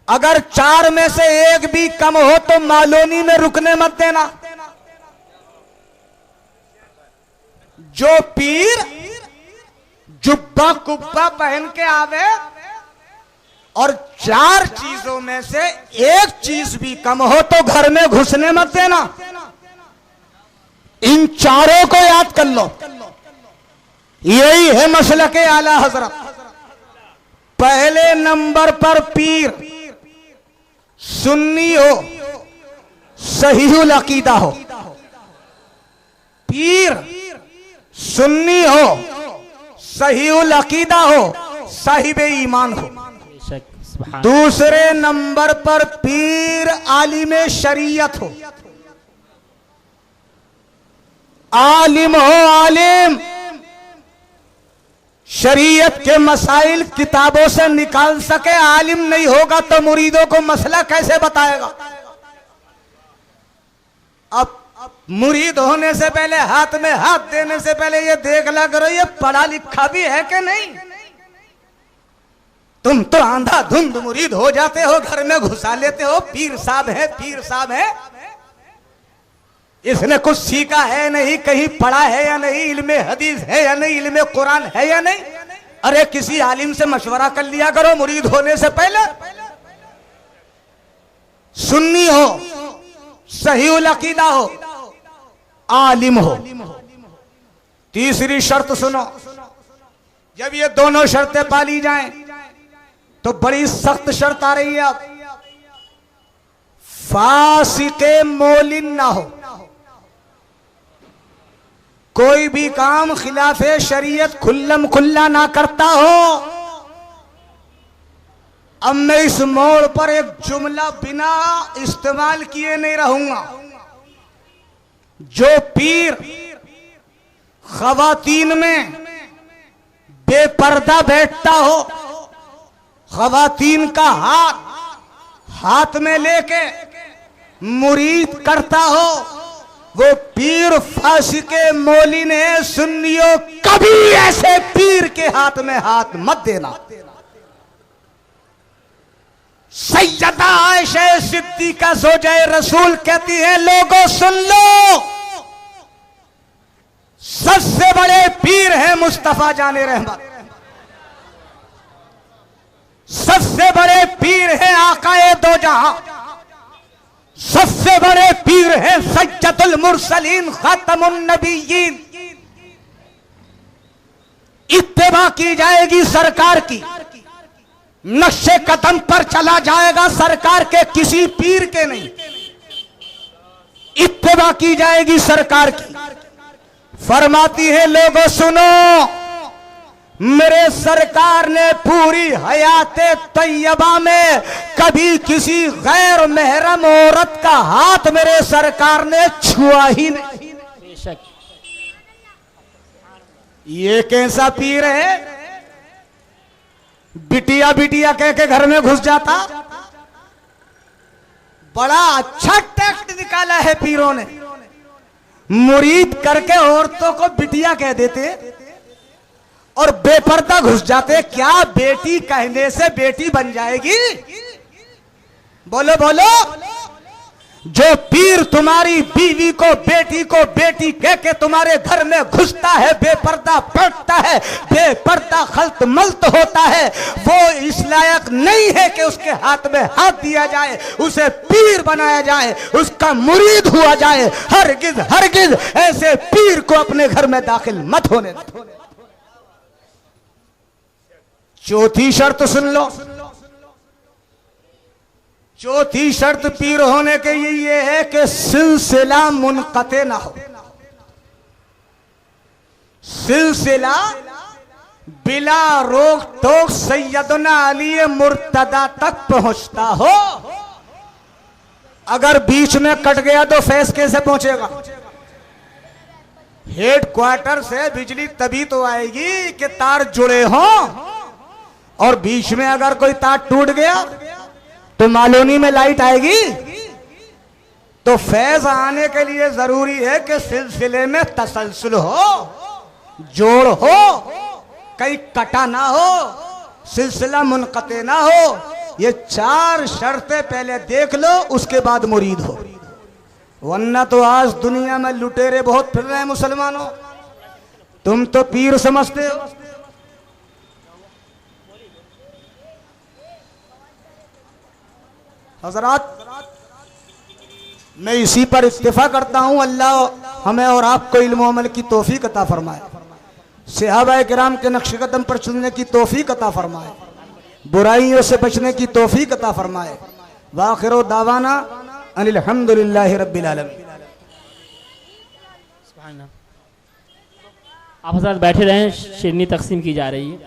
अगर 4 में से एक भी कम हो तो मालोनी में रुकने मत देना। जो पीर जुब्बा कुब्बा पहन के आवे और 4 चीजों में से एक चीज भी कम हो तो घर में घुसने मत देना। इन 4 को याद कर लो। यही है मसलके आला हजरत। पहले नंबर पर पीर सुन्नी हो, सहीहुल अकीदा हो। पीर सुन्नी हो, सहीहुल अकीदा हो, साहिबे ईमान हो। दूसरे नंबर पर पीर आलिम शरीयत हो। आलिम हो, आलिम शरीयत के मसाइल किताबों से निकाल सके। आलिम नहीं होगा तो मुरीदों को मसला कैसे बताएगा? अब मुरीद होने से पहले, हाथ में हाथ देने से पहले ये देख ला करो ये पढ़ा लिखा भी है कि नहीं। तुम तो अंधाधुंध मुरीद हो जाते हो, घर में घुसा लेते हो, पीर साहब है, पीर साहब है। इसने कुछ सीखा है नहीं, कहीं पढ़ा है या नहीं, इल्मे हदीस है या नहीं, इल्मे कुरान है या नहीं। अरे किसी आलिम से मशवरा कर लिया करो मुरीद होने से पहले। सुन्नी हो, सहीहुल अकीदा हो, आलिम हो। तीसरी शर्त सुनो, जब ये दोनों शर्तें पाली जाएं तो बड़ी सख्त शर्त आ रही है। अब फासिके मोलिन ना हो, कोई भी काम खिलाफे शरीयत खुल्लम खुल्ला ना करता हो। अब मैं इस मोड़ पर एक जुमला बिना इस्तेमाल किए नहीं रहूंगा। जो पीर खवातीन में बेपर्दा बैठता हो, खवातीन का हाथ में लेके मुरीद करता हो, वो पीर फासिके मोलिन है। सुन्नियों, कभी ऐसे पीर के हाथ में हाथ मत देना। सैयदा आयशा सिद्दीका ज़ौजाए रसूल कहती है, लोगों सुन लो, सबसे बड़े पीर हैं मुस्तफा जाने रहमत, सबसे बड़े पीर हैं आकाए दो जहां, सबसे बड़े पीर हैं सज्जदुल मुरसलीन खातमुन नबिय्यीन। इत्तिबा की जाएगी सरकार की, नक्शे कदम पर चला जाएगा सरकार के, किसी पीर के नहीं। इत्तिबा की जाएगी सरकार की। फरमाती है, लोगों सुनो, मेरे सरकार ने पूरी हयाते तैयबा में कभी किसी गैर महरम औरत का हाथ मेरे सरकार ने छुआ ही नहीं। बेशक। ये कैसा पीर है? बिटिया बिटिया कह के घर में घुस जाता। बड़ा अच्छा टेक्ट निकाला है पीरों ने, मुरीद करके औरतों को बिटिया कह देते और बेपर्दा घुस जाते। क्या बेटी कहने से बेटी बन जाएगी? बोलो बोलो। जो पीर तुम्हारी बीवी को बेटी कह के तुम्हारे घर में घुसता है, बेपर्दा बैठता है, बेपर्दा खल्त मल्त होता है, वो इस लायक नहीं है कि उसके हाथ में हाथ दिया जाए, उसे पीर बनाया जाए, उसका मुरीद हुआ जाए। हरगिज हरगिज ऐसे पीर को अपने घर में दाखिल मत होने दो। चौथी शर्त सुन लो, चौथी शर्त पीर होने के ये है कि सिलसिला मुनक़ते ना हो, सिलसिला बिला रोक टोक सैयदना अली मुर्तदा तक पहुंचता हो। अगर बीच में कट गया तो फैज कैसे पहुंचेगा? हेड क्वार्टर से बिजली तभी तो आएगी कि तार जुड़े हों, और बीच में अगर कोई तार टूट गया तो मालोनी में लाइट आएगी। तो फैज आने के लिए जरूरी है कि सिलसिले में तसलसल हो, जोड़ हो, कहीं कटा ना हो, सिलसिला मुनक़ते ना हो। ये चार शर्तें पहले देख लो, उसके बाद मुरीद हो। वरना तो आज दुनिया में लुटेरे बहुत फिर रहे हैं मुसलमानों, तुम तो पीर समझते हो। हजरात, मैं इसी पर इत्तिफा करता हूं, अल्लाह हमें और आपको इल्म अमल की तौफीक अता फरमाए, सहाबाए किराम के नक्श कदम पर चलने की तौफीक अता फरमाए, बुराइयों से बचने की तौफीक अता फरमाए। वाखिरो दावाना अनिल हम्दुलिल्लाहि रब्बिल आलमीन। आप हज़रात बैठे रहें, शेरनी तकसीम की जा रही है।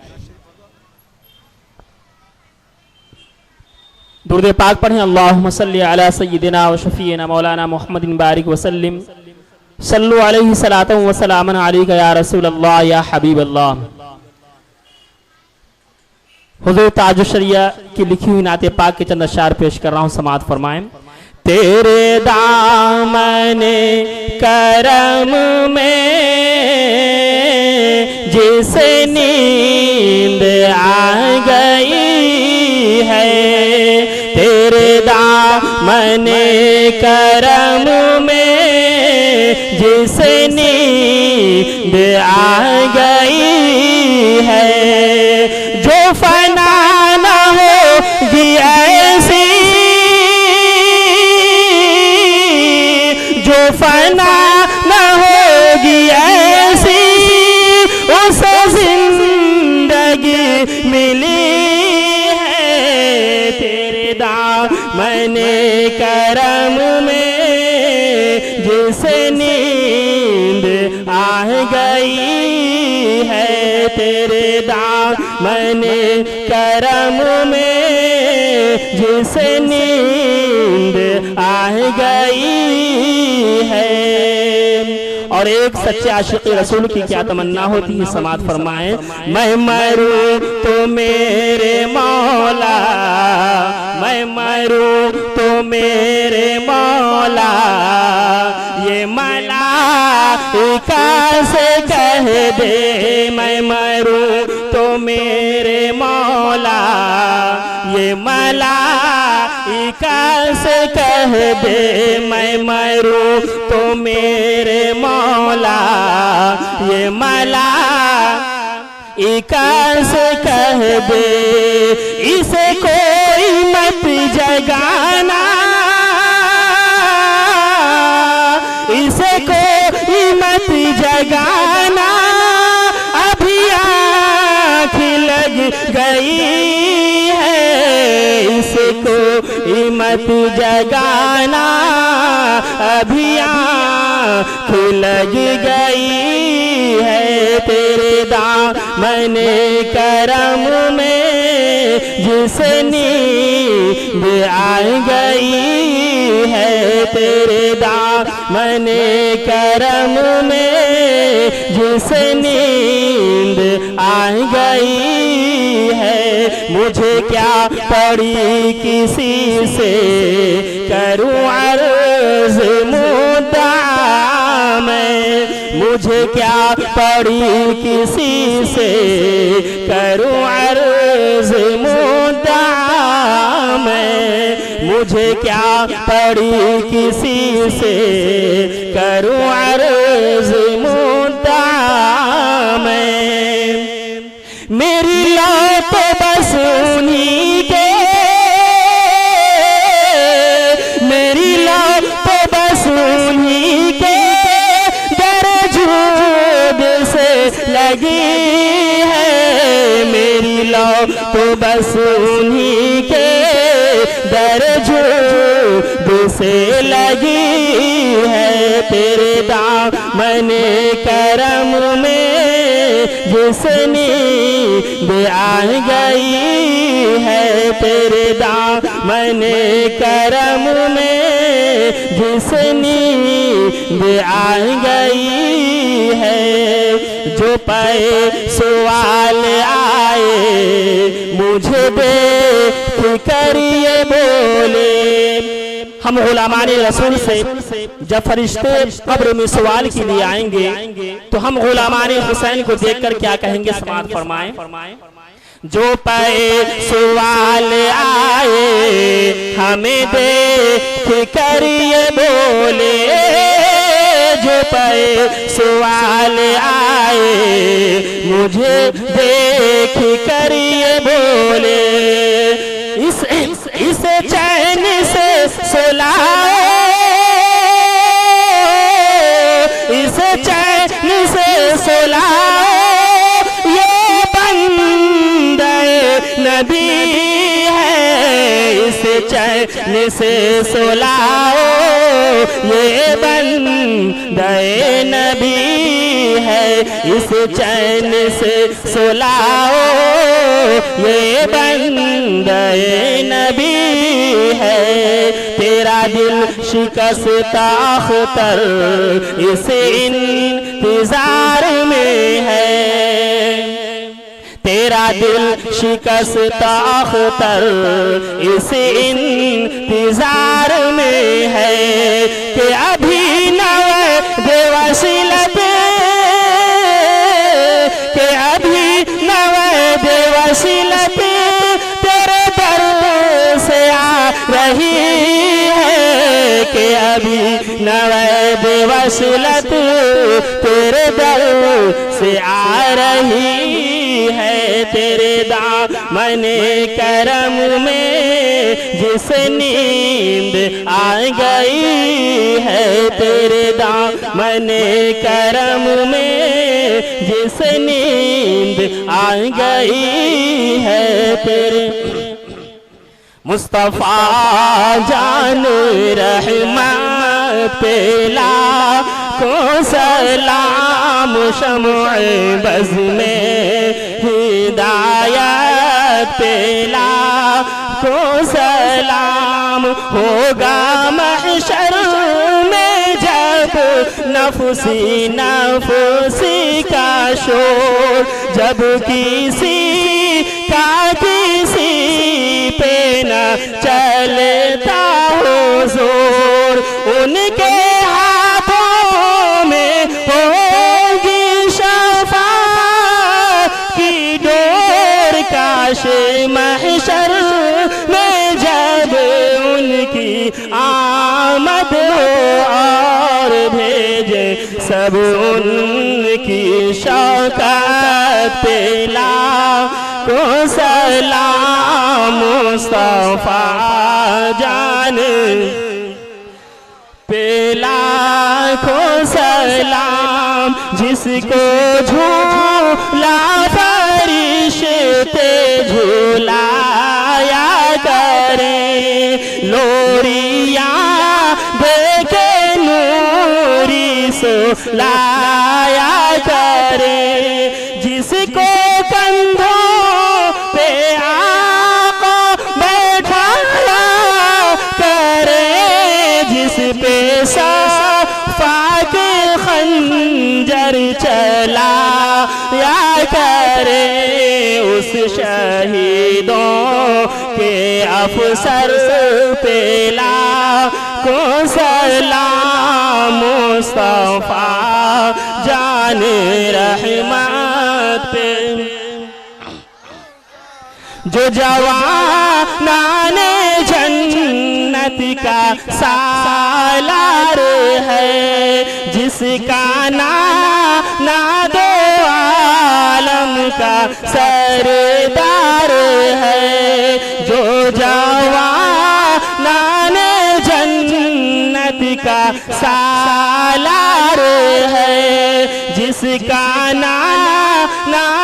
दुरूद पाक पढ़ें। अल्लाहुम्मा सल्ली अला सय्यिदिना व शफीना मौलाना मुहम्मदिन बारिक वसल्लिम सल्लु अलैहि सलातन व सलामन अलैका या रसूल अल्लाह या हबीब अल्लाह। हुज़ूर ताज शरिया की लिखी हुई नाते पाक के चंद अशार पेश कर रहा हूँ, समाअत फरमाएं। तेरे दामने करम में जिसे नींद आ गई है, तेरे दामने करम में जिसे नींद आ गई है, जो फना न होगी ऐसी, जो फना न होगी ऐसी, उसे जिंदगी मिली है। तेरे दामने करम में जिसे नींद आ गई है, तेरे दामने करम में जिसे नींद आ गई है। और एक सच्चे आशिक़ रसूल की क्या तमन्ना होती है, समाअत फरमाएं। मैं मरूं तो मेरे मौला, मैं मरूं तो मेरे मौला, ये मलाइका से कह दे। मैं मरूं तो मेरे मौला, ये मलाइका से कह दे। मैं मरूं तो मेरे मौला, ये मलाइका से कह दे। इसे कोई मत जगाना, इसे कोई मत जगाना, अभी आँख लग गई है। इसको मत जगाना, अभी आँख लग गई है। तेरे दामने करम में जिसे नींद आ गई है, तेरे दामने करम में जिसे नींद आ गई है। मुझे क्या पड़ी किसी से करूं अर्ज़ मुद्दा मैं, मुझे क्या पड़ी किसी से करूं अर्ज़ मुद्दा मैं, मुझे क्या पड़ी किसी से करूं अर्ज मुद्दा मैं। मेरी लौट बस उन्हीं के, मेरी लौट बस उन्हीं के दरजूद से लगी है। मेरी लौट बस उन्हीं के दरजूद से लगी है। तेरे दामन करम में जिसनी आ गई है, तेरे दामन करम में जिसनी आ गई है। जो पे सवाल आए मुझे बेफिक्र ये बोले। हम गुलामाने रसूल से जब फरिश्ते कब्र में सवाल के लिए आएंगे तो हम गुलामाने हुसैन को देखकर क्या कहेंगे, समाअत फरमाएं। जो पे सवाल आए हमें बेफिक्र ये बोले। जो पे सवाल आए मुझे बेफिक्र ये बोले। इस चैन से सुलाओ, इस चैन से सुलाओ ये बंदे नबी है। इस चैन से सुलाओ ये बंदे नबी है। इस चैन से सुलाओ ये बंदे नबी है। तेरा दिल शिकस्ता अख्तर इस इंतजार में है। तेरा दिल शिकस्ता अख्तर इस इंतजार में है कि अभी नव बेवसीलत, के अभी नव बेवसीलत तेरे दर से आ रही है। कि अभी नव बेवसीलत तेरे दर से आ रही है। तेरे दामन करम में जिस नींद आ गई है। तेरे दामन करम में जिस नींद आ गई है। तेरे मुस्तफा जान रहमत पेला को सलाम शम्अ बज़ में हिदायत पेला को सलाम। होगा महशर में जब नफसी नफसी का शोर, जब किसी का किसी पे न चलता हो जोर। उनके हाथों में होगी शफा की डोर। काश महशर में जब उनकी आमद हो और भेजे सब उनकी शौकत पेला को सलाम। मुस्तफा जान पेला को सलाम। जिसको झूला फरिश्ते झूलाया करे, लोरिया देखे नूरी सुलाया करे। जिसको कंधों पे आका बैठाया करे, जिस पे सफा के खंजर चला या करे। उस शहीदों के अफसर पेला को सलाम। मुस्तफा जान रहमत पे जो जवान का सालार है, जिसका ना दो आलम का सरदार है, जो जवानाने जन्नत का सालार है, जिसका ना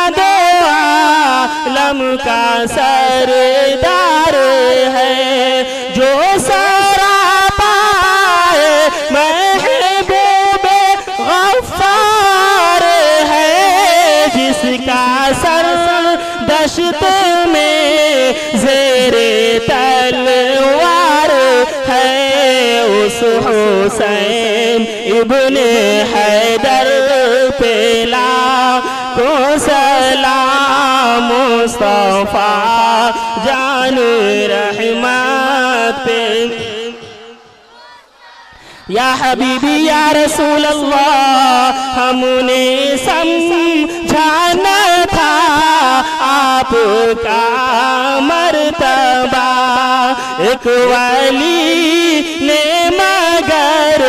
दो आलम का सरदार है, जो सरापाए महबूबे गफ्फार है, जिसका सर दश्त में ज़ेरे तलवार है, उस हुसैन इब्ने हैदर पे लाखो सलाम, मुस्तफा जान रहमत पे। या हबीबी या रसूल अल्लाह, हमने समझाना था आपका मर्तबा, एक वली ने मगर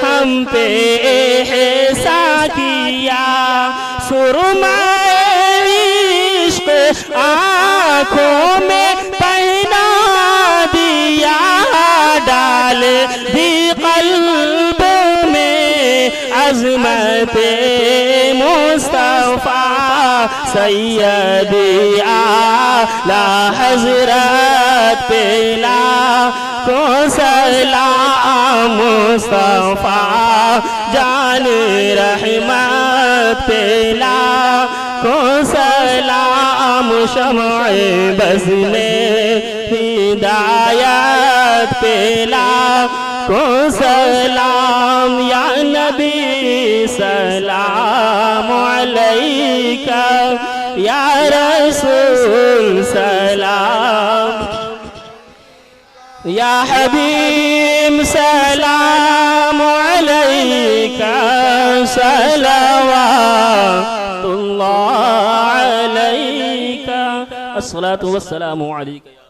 हम पे एहसान किया, सुरमाए इश्क आँखों में पहना दिया, डाल दी कल्ब में अज़मत मुस्तफा, सैयदी आला हज़रत पे लाखो सलाम, मुस्तफा जान रहमत पे लाखो सलाम, शम्अ बज़ में हिदायत पे लाखो सलाम, या नबी सलाम अलैका, या रसूल सलाम, या हबीब सलाम अलैका, सलवातुल्लाह अलैका, अस्सलातु वस्सलामु अलैका।